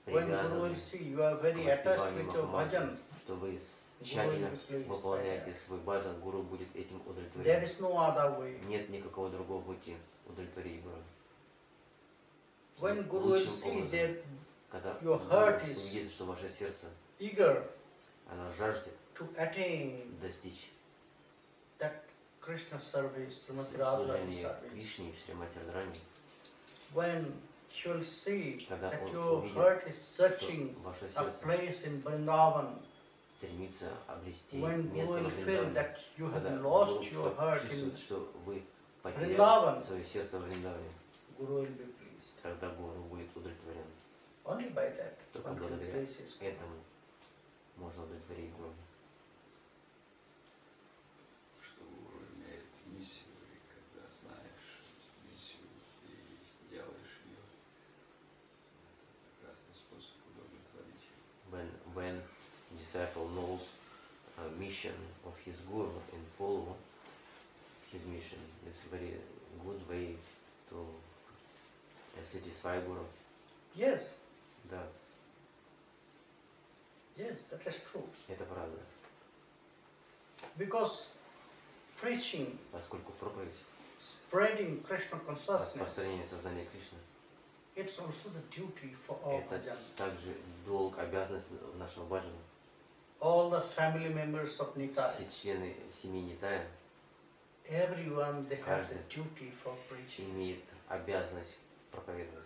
when Guru привязаны will see you are к very attached воспеванию with your Махамантры, bhajan, что вы Guru тщательно will be pleased by выполняете that. свой баджан, Гуру будет этим There удовлетворен. is no other way. Нет никакого другого пути удовлетворить Гуру. When Guru will Лучшим see образом, that когда your Гуру heart is увидит, что ваше сердце, eager оно жаждет to attain достичь that Krishna service, Srimati в Radharani служении service, Кришне и Шримати Радхарани, when you will see когда that он your увидит, heart is что searching ваше a сердце place in Vrindavan, стремится обрести when you место will во feel Вриндаване, that you когда have lost Гуру your heart in почувствует, что вы потеряли Vrindavan, свое сердце в Вриндаване, Guru will be pleased. тогда Гуру будет удовлетворен. Only by that Только one can благодаря place his Guru. этому можно удовлетворить Гуру. Что Гуру имеет миссию, и когда знаешь миссию и делаешь ее, это прекрасный способ удовлетворить. When disciple knows a mission of his Guru and follow his mission, it's a very good way to satisfy Guru. Yes, Да, yes, that is true. это правда. Because preaching, Поскольку проповедь, spreading Krishna consciousness, распространение сознания Кришны, it's also the duty for all это bhajan. также долг, обязанность нашего баджана. All the family members of Nitai, Все члены семьи Нитая everyone they have the Каждый. duty for preaching. имеют обязанность проповедовать.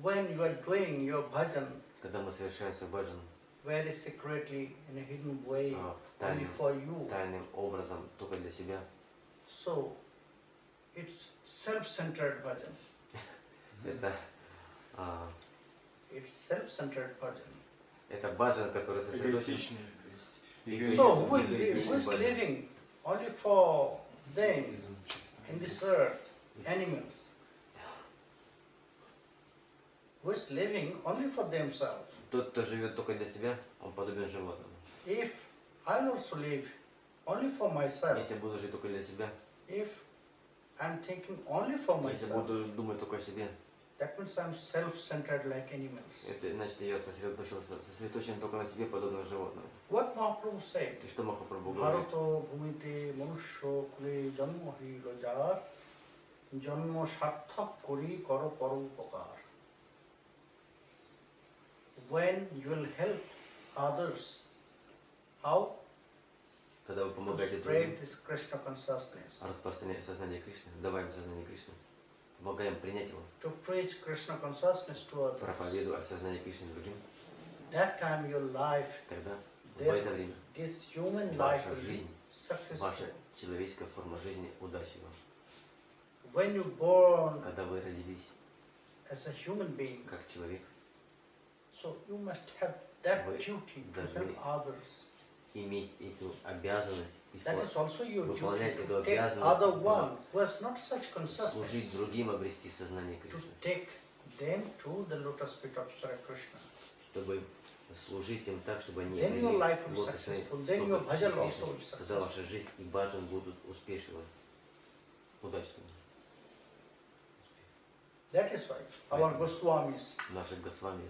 When you are doing your bhajan Когда мы совершаем свой баджан very secretly in a hidden way, в only for you, тайным образом, только для себя, so it's self-centered bhajan. это, It's self-centered bhajan. это баджан, который сосредоточен. Эгоистичный. So Эгоизм, who эгоистичный is баджан. living only for them Эгоизм чисто. in this earth, animals? Who is living only for themselves? Тот, кто живет только для себя, он подобен животному. If I also live only for myself, Если я буду жить только для себя, if I'm thinking only for если myself, буду думать только о себе, that means I'm self-centered like animals. это значит, я сосредоточен только на себе, подобно животному. What Mahaprabhu said? И что Махапрабху говорит? Bharato bhumite manusho kule janma hi rajar janma sarthak kori karo paropakar. When you will help others, how? Когда вы To помогаете spread другим, this Krishna consciousness, распространяем сознание Кришны, даваем сознание Кришны, помогаем принять его, to preach Krishna consciousness to others. проповедуя о сознании Кришны другим, That time your life, тогда в There- это время this human life ваша will be жизнь, successful. ваша человеческая форма жизни удачива. When you born Когда вы родились as a human being, как человек, so you must have that Вы duty to должны help others. иметь эту обязанность That is also your duty выполнять эту to take обязанность, other one who has not such служить consciousness, другим, обрести сознание to Кришны, take them to the lotus feet of Sri Krishna. чтобы служить им так, чтобы они Then your обрели life will be лотосные successful. Then your стопы bhajan Шри also will be Кришны. Тогда successful. ваша жизнь и баджан будут успешны, удачными. That is why our Goswamis, Наши Госвами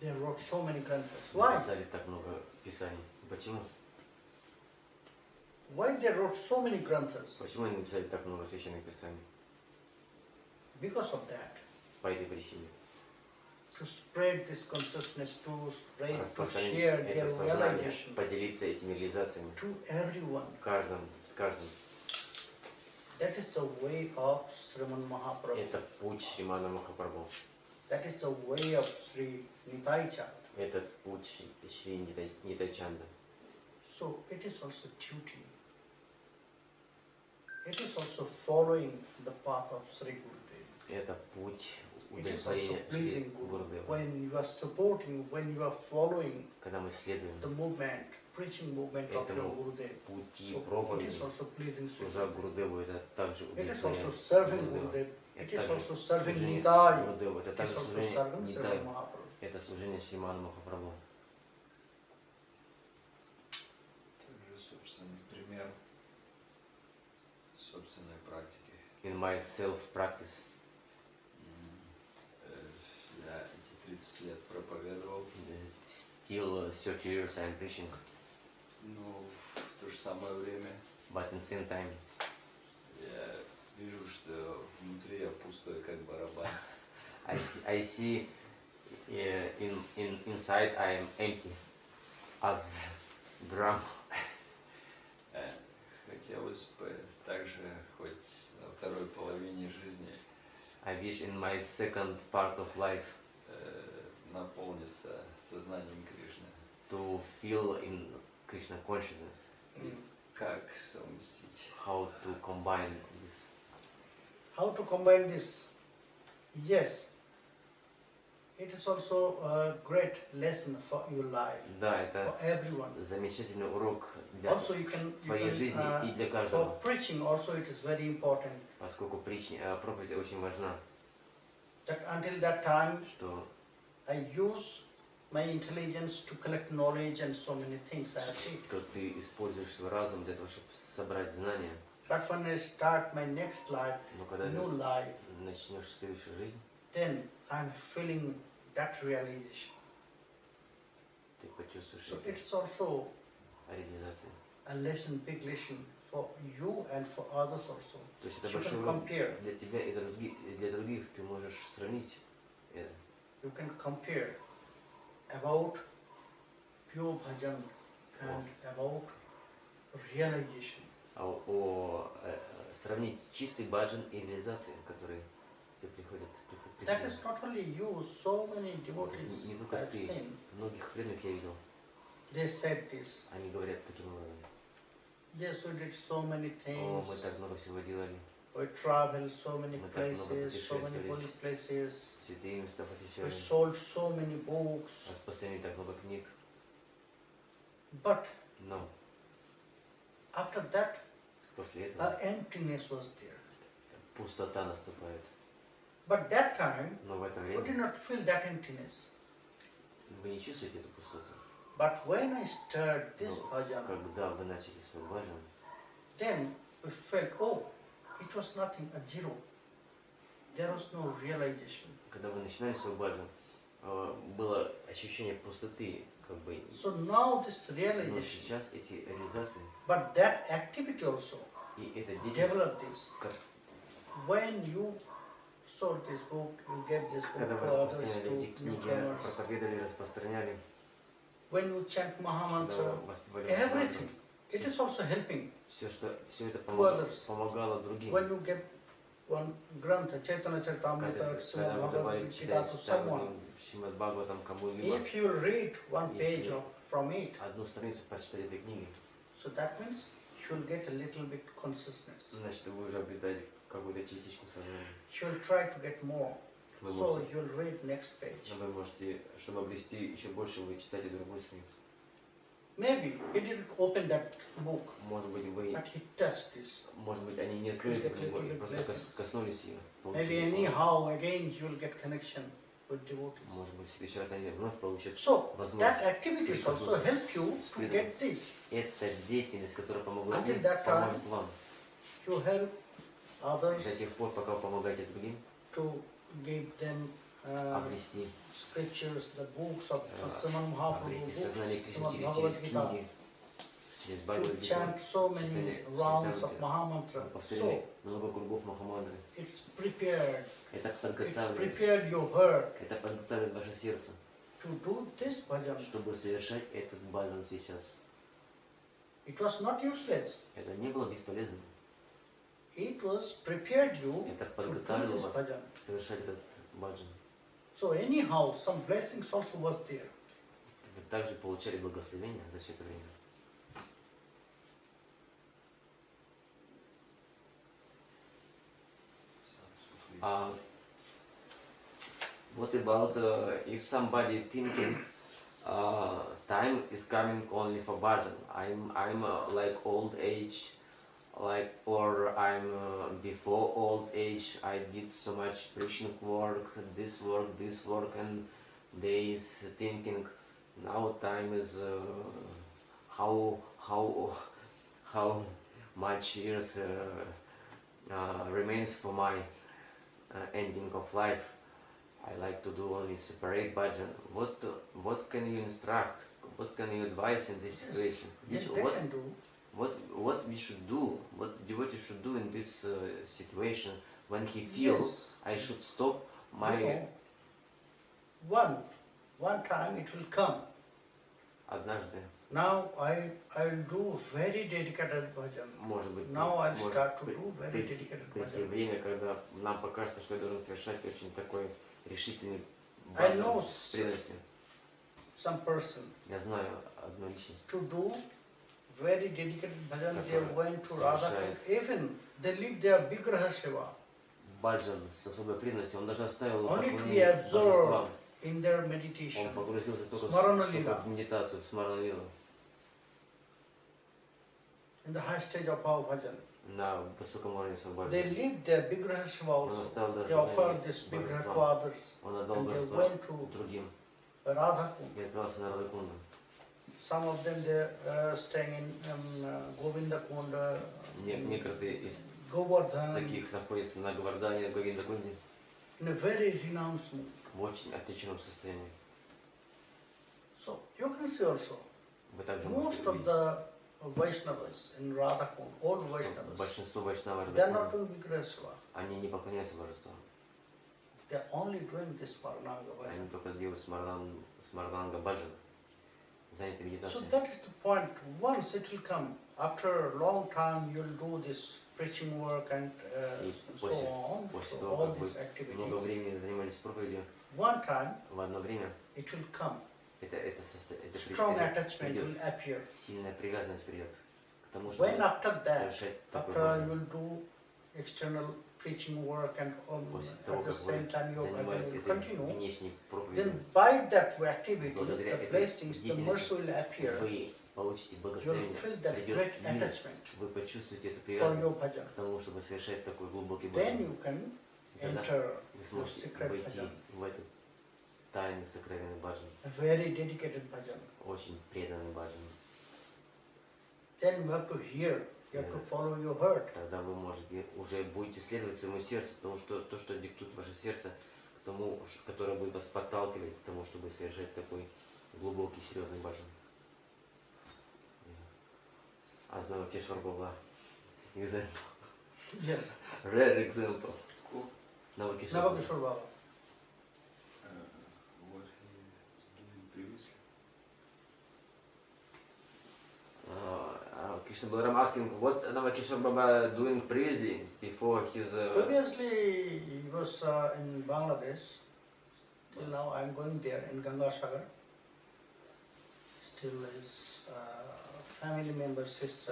they wrote so many granthas. Why? написали так много писаний. Почему? Why they wrote so many granthas? Почему они написали так много священных писаний? Because of that. По этой причине. To spread this consciousness, to spread, to Распространить share their это сознание, realization поделиться этими реализациями to everyone. с каждым. That is the way of Sriman Mahaprabhu. Это путь Шримана Махапрабху. That is the way of Sri Nityānanda. Это путь Шри Нитайчанда. So it is also duty. It is also following the path of Sri Gurudev. Это путь It is also удовлетворения Шри pleasing Guru. Гурудева. When you are supporting, when you are following Когда мы следуем the movement, preaching movement of your этому Gurudev. пути So it проповеди, is also pleasing Sri служа Gurudev. Гурудеву, это также It is also удовлетворение serving Гурудева. Gurudev. It Это is также also serving служение Nitai. Гурудеву. Это It is также also служение serving Sri Нитаю. Mahaprabhu. Это служение Шриману Махапрабху. Также собственный пример собственной практики. In my self-practice, Я эти 30 лет проповедовал, still 30 years I'm preaching, но в то же самое время but in the same time, я вижу, что внутри я пустой, как барабан. I see inside I am empty as drum. хотелось бы также хоть на второй половине жизни I wish in my second part of life наполниться сознанием Кришны. to feel in Krishna consciousness, Как совместить? how to combine this. How to combine this? Yes, it is also a great lesson for your life, Да, for это everyone. замечательный урок для Also, you can, твоей жизни и для for каждого, preaching also it is very important поскольку проповедь очень важна, that until that time что I use my intelligence to collect knowledge and so many things I have seen. что ты используешь свой разум для того, чтобы собрать знания, But when I start my next life, но когда ты new life, начнешь следующую жизнь, then I'm feeling that realization. ты почувствуешь So эти it's also реализации. a lesson, big lesson for you and for others also. То есть это You большой can урок compare. для тебя и для других, ты можешь сравнить это. You can compare about pure bhajan and about realization. Сравнить чистый баджан и реализации, которые тебе приходят. That is not only you, so many devotees Не только I've ты, seen. многих преданных я видел, They said this. они говорят таким образом. Yes, we did so many О, things. мы так много всего делали, We traveled so many Мы так много places, so many holy путешествовали. places. святые места We посещали, sold so many books. распространили так много книг, But но after that, после этого a emptiness was there. пустота наступает. But that time, Но в это we did время not feel that emptiness. вы не чувствуете эту пустоту. But when I stirred this Но bhajan, когда вы начали свой баджан, then we felt, oh, it was nothing, a zero. There was no realization. когда вы начинали свой баджан, было ощущение пустоты, как бы. So now this Но realization, сейчас эти реализации but that activity also и эта деятельность, developed this. как, When you sold this book, you gave this book когда to вы others, распространяли эти to книги, newcomers. проповедовали, распространяли, When you chant когда Mahamantra, вы воспевали everything, it is also helping. все это others. помогало другим. When you give one Grantha, Chaitanya Charitamrita, Когда Srimad вы Bhagavad давали Gita читать to someone, Шримад Бхагаватам кому-либо, if you read one page Если- from it, одну страницу прочитали этой книги, so that means you will get a little bit consciousness. значит, вы уже обретаете какую-то частичку сознания. You will try to get more, Вы so можете, you will read next page. вы можете, чтобы обрести еще больше, вы читаете другую страницу. Maybe he didn't open that book, Может быть, вы, but he touched this. может быть, они не открыли эту книгу, и просто коснулись ее. Maybe получили. anyhow, again you will get connection with devotees. Может быть, в следующий раз они вновь получат So, that возможность. activities also help you to get this. Это деятельность, которая Until поможет that time, поможет вам You help others до тех пор, пока вы помогаете другим to give them обрести, scriptures, the books of Srimad Mahaprabhu обрести books, сознание Кришны Srimad через Bhagavad Gita. книги, через You Бхагавад chant so many rounds of Mahamantra. повторили So, много кругов Махамантры. it's prepared. Это It's подготавливает, prepared your heart это подготавливает ваше сердце, to do this bhajan. чтобы совершать этот баджан сейчас. It was not useless. Это не было бесполезным. It was prepared you Это to do подготавливало this вас bhajan. совершать этот баджан. So anyhow, some blessings also was there. Вы также получали благословение за все это время. What about if somebody thinking time is coming only for bhajan? I'm like old age, like or I'm before old age. I did so much preaching work, this work, and they is thinking now time is how much years remains for my ending of life. I like to do only separate bhajan. What can you instruct? What can you advise in this situation? Yes, they What can do. what we should do? What devotee should do in this situation when he feels Yes. I should stop my You know, one time it will come. однажды Now I will do very dedicated bhajan. Может быть, Now I'll может start to при- do very прийти dedicated прийти bhajan. время, когда нам покажется, что я должен совершать очень такой решительный I know баджан с преданностью. some person Я знаю одну личность, to do very dedicated bhajan. They are Который going to Radha. совершает. Even they leave their Vigraha Seva баджан с особой преданностью, он даже оставил only to be поклонение absorbed божествам. in their meditation. Он погрузился только Смарана-лила. в медитацию, в смарана-лилу, In the high stage of our bhajan. на высоком уровне They свободы. leave their Vigraha Seva Он also. оставил даже They offer поклонение this Vigraha to божествам. others. Он отдал And they божества went to другим Radha Kund. и отправился на Радхакунду. Some of them they staying in Govinda Kund, Некоторые из Govardhan, таких находятся на Гавардане, Говиндакунде, in a very renounced mood. в очень отвлеченном состоянии. So you can see also, Вы также most можете of увидеть, the Vaishnavas in Radha Kund, old что Vaishnavas, большинство вайшнавов they are not Радхакунды, doing Vigrasva. они не поклоняются божествам. They are only doing this Parananga Они Bhajan. только делают смарнанга баджан, заняты So медитацией. that is the point. Once it will come, after a long time you will do this preaching work and И so on, после so того, all как вы these много activities. времени занимались проповедью, One time в одно время it will come. это Strong attachment придет, will appear. сильная привязанность придет к тому, чтобы When after that, совершать такой after you баджан. will do external preaching work and После at того, the как same вы time your занимались bhajan will этой continue, внешней проповедью, then by that activities, Благодаря the этой blessings, the mercy will appear. вы получите You will благословение, feel that придет great мир, attachment вы почувствуете эту for привязанность your bhajan. к тому, чтобы совершать такой глубокий Then баджан. you can Тогда enter вы your сможете secret войти bhajan, в этот тайный сокровенный баджан, a very dedicated bhajan. очень преданный баджан. Then you have to hear, you have to follow your heart. Тогда вы можете уже будете следовать своему сердцу, потому что то, что диктует ваше сердце, к тому, которое будет вас подталкивать к тому, чтобы совершать такой глубокий, серьезный баджан. As Navakeshwar Baba example, Yes. rare example. Cool. Navakeshwar. Navakishore Baba. What he was doing previously. Krishna Balaram asking what Navakeshwar Baba doing previously before his. Previously, he was in Bangladesh. Till now, I am going there in Ganga Sagar. Still, his family members, his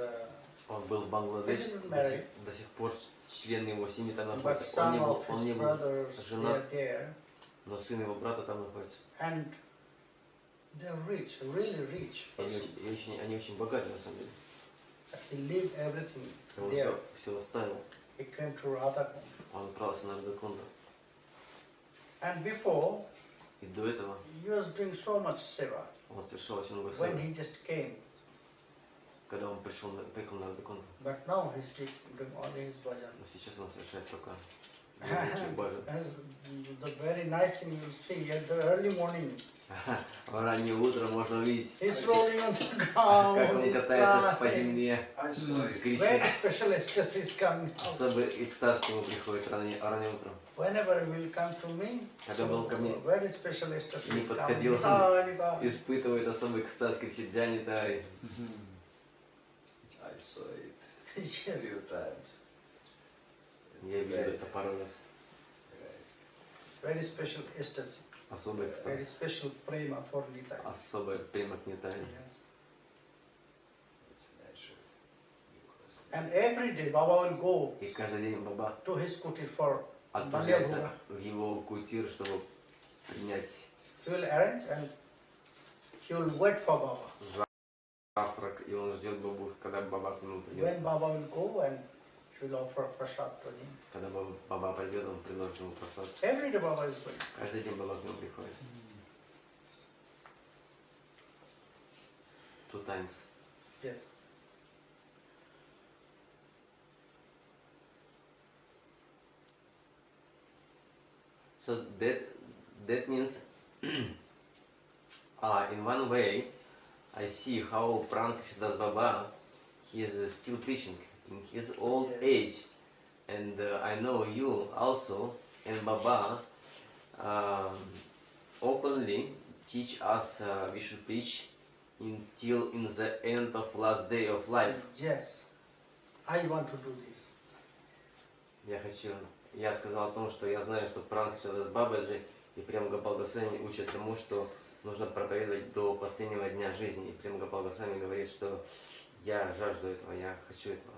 Он был в Бангладеше, He didn't marry. до сих пор члены его семьи там but находятся. some of Он не his был, brothers, they are женат. there, но сын его брата там находится. and they are rich, really rich. И person. они очень богаты на самом деле. He lived everything Он there. все оставил. He came to Radhakund. Он отправился на Радхакунду. And before, И до этого he was doing so much seva. он совершал очень много When севы, he just came, когда он приехал на Радхакунду. but now he's doing only his bhajan. Но сейчас он совершает только глубокий баджан. The very nice thing you see at the early morning, В раннее утро можно увидеть, he's rolling on the как ground, он he's катается по crying. земле, I saw it. кричит. Very special ecstasy is coming out. Особый экстаз к нему приходит ранним утром. Whenever he will come to me, Когда был ко мне, very special ecstasy не is coming. подходил, Nita. испытывает особый экстаз, кричит Джанитари. I saw it Yes. few times. Я видел это пару раз. Right. Very special ecstasy. Особый Very экстаз. special prema for Nita. Особая према к Нитари. Yes. It's natural. Because And every day Baba will go И каждый день Баба to his kutir for отправляется Балябуга. в его кутир, чтобы принять He will arrange and he will wait for Baba. завтрак, и он ждет Бабу, когда Баба к нему придет. When Baba will go and he will offer prasad to him. Когда Баба придет, он предложит ему просад. Every day Baba is going. Каждый день Баба к нему приходит. 2 times. Yes. So that means in one way I see how Prankshdas Baba he is still preaching in his old Yes. age, and I know you also and Baba openly teach us we should preach until in the end of last day of life. Yes, I want to do this. Я сказал о том, что я знаю, что Прабхупад Бабаджи и Премгопал Госвами учат тому, что нужно проповедовать до последнего дня жизни. И Премгопал Госвами говорит, что я жажду этого, я хочу этого.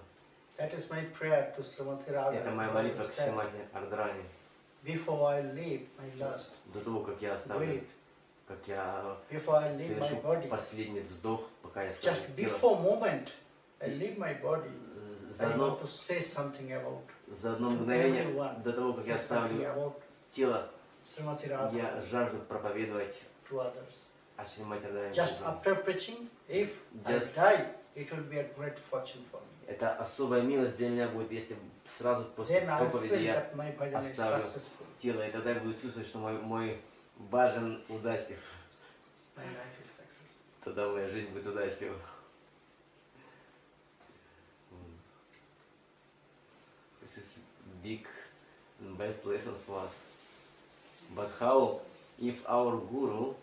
That is my prayer to Srimati Radharani. Это моя молитва к Шримати Радхарани. Before I leave my last До того, как я оставлю, breath, как я before I leave my совершу body, последний вздох, пока я оставлю just тело. before moment I leave my body, За I одно, want to say something about за одно to мгновение everyone, до того, как я say something оставлю about тело, Srimati я Radharani жажду проповедовать to others. о Шримати Радхарани. Just after preaching, if Just- I die, it will be a great fortune for me. Это особая милость для меня будет, если сразу после Then I проповеди feel я that my bhajan is оставлю successful. тело, и тогда я буду чувствовать, что мой баджан удачлив. My life is successful. Тогда моя жизнь будет удачлива. This is big and best lessons for us. But how, if our Guru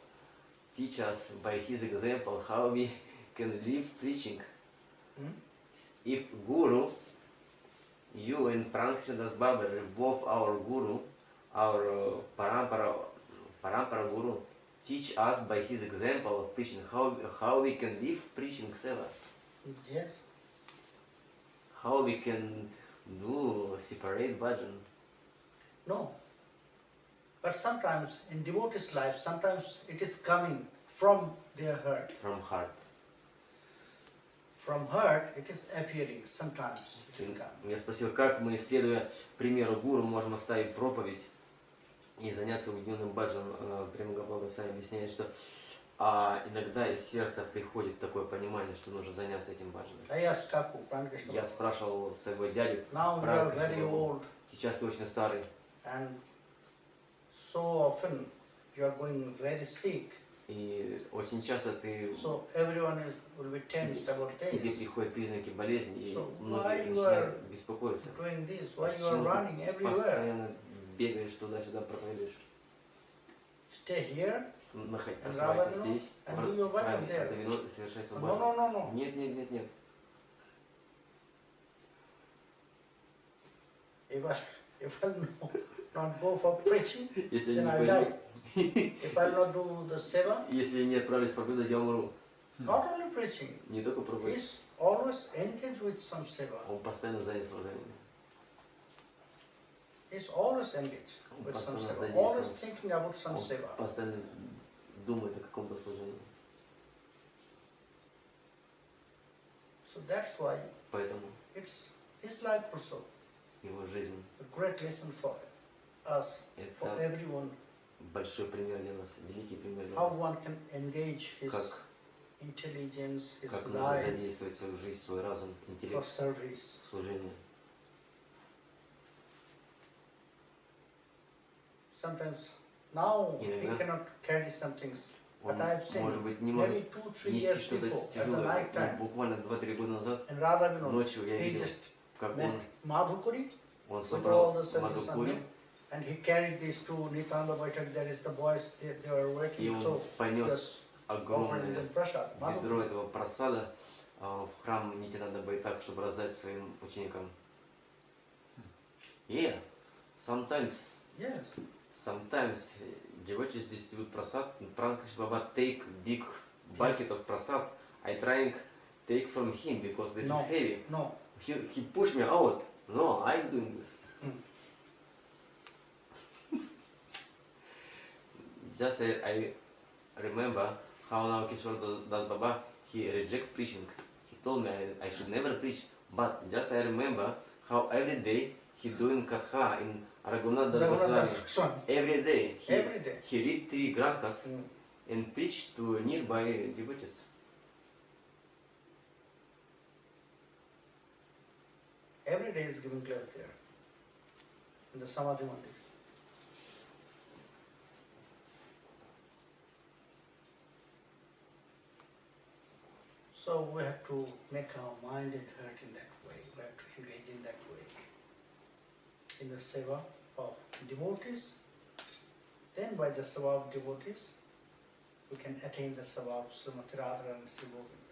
teach us by his example how we can live preaching? Hmm? If Guru, you and Prabhupada Babaji, both our Guru, our Parampara Guru, teach us by his example of preaching how we can live preaching seva, Yes. how we can do separate bhajan. No. But sometimes in devotees' life, sometimes it is coming from their heart. From heart. From heart, it is appearing. Sometimes it is coming. Я спросил, как мы, следуя примеру Гуру, можем оставить проповедь и заняться уединенным баджаном. Премгопал Госвами объясняет, что иногда из сердца приходит такое понимание, что нужно заняться этим баджаном. I asked Kaku, Prankrishna. Я спрашивал своего дядю, Now you are very old, сейчас ты очень старый, and so often you are going very sick. и очень часто ты, So everyone will be tensed about тебе this. приходят признаки болезни, и So why многие you начинают беспокоиться. Doing this, why you are Почему running ты everywhere? постоянно бегаешь туда-сюда, проповедуешь? Stay here Оставайся Raganuga здесь, and do your bhajan правильно, there. это вино и совершай свой No, баджан. no, no, no. Нет, нет, нет, нет. If I'll not go for preaching, Если then я I'll не die. пойду, If I'll not do the seva, если я не отправлюсь проповедовать, я умру. not only preaching, Не только проповедовать, he's always engaged with some seva. он постоянно занят служением. He's always engaged with some Постоянно seva. задействован. Always thinking about some Он seva. постоянно думает о каком-то служении. So that's why Поэтому it's his life also его жизнь a great lesson for us, for это everyone, большой пример для нас, великий пример для how нас. one can engage his Как, intelligence, his как нужно life задействовать свою жизнь, свой разум, for интеллект service. в служении. Sometimes now he Иногда cannot carry some things, Он, but I have seen может быть, не может maybe 2-3 нести years что-то before, at the тяжелое. night Ну, time, буквально 2-3 года назад, and rather you know, ночью я he видел, just как met он Madhukuri Он with all собрал the service on Мадхукури, him, and he carried these two Nityānanda Bhakti, there is the boys, they were и waiting, он so понес just offering огромное them prasad. ведро Madhukuri. этого просада в храм Нитянанда Байтак, чтобы раздать своим ученикам. Yeah, sometimes devotees distribute prasad, and Prabhupada Baba take big bucket of prasad. I trying take from him because this No. is heavy. No, He pushed me out. No, I'm doing this. Just I remember how now Kishore Das Baba, he reject preaching. He told me I should never preach, but just I remember how every day he doing katha in Raganuga Bhakti. Every day Every day. he read 3 granthas Mm. and preach to nearby devotees. Every day is giving class there, in the Samadhi Mandir. So we have to make our mind and heart in that way. We have to engage in that way. In the seva of devotees, then by the seva of devotees, we can attain the sabha of Srimati Radharani Sri Govinda.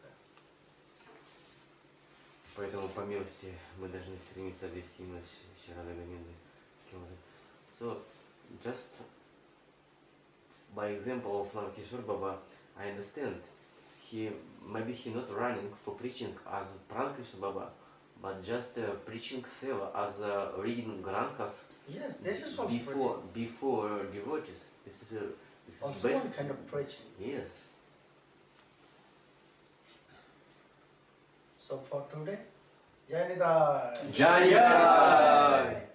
Поэтому по милости мы должны стремиться обрести милость Шрады Говинды. So, just by example of Navakishore Baba, I understand maybe he not running for preaching as Prankrishna Baba, but just preaching seva as reading Granthas. Yes, this is also before devotees. This is also best. one kind of preaching. Yes. So for today, Jai Nidai. Jai Nidai.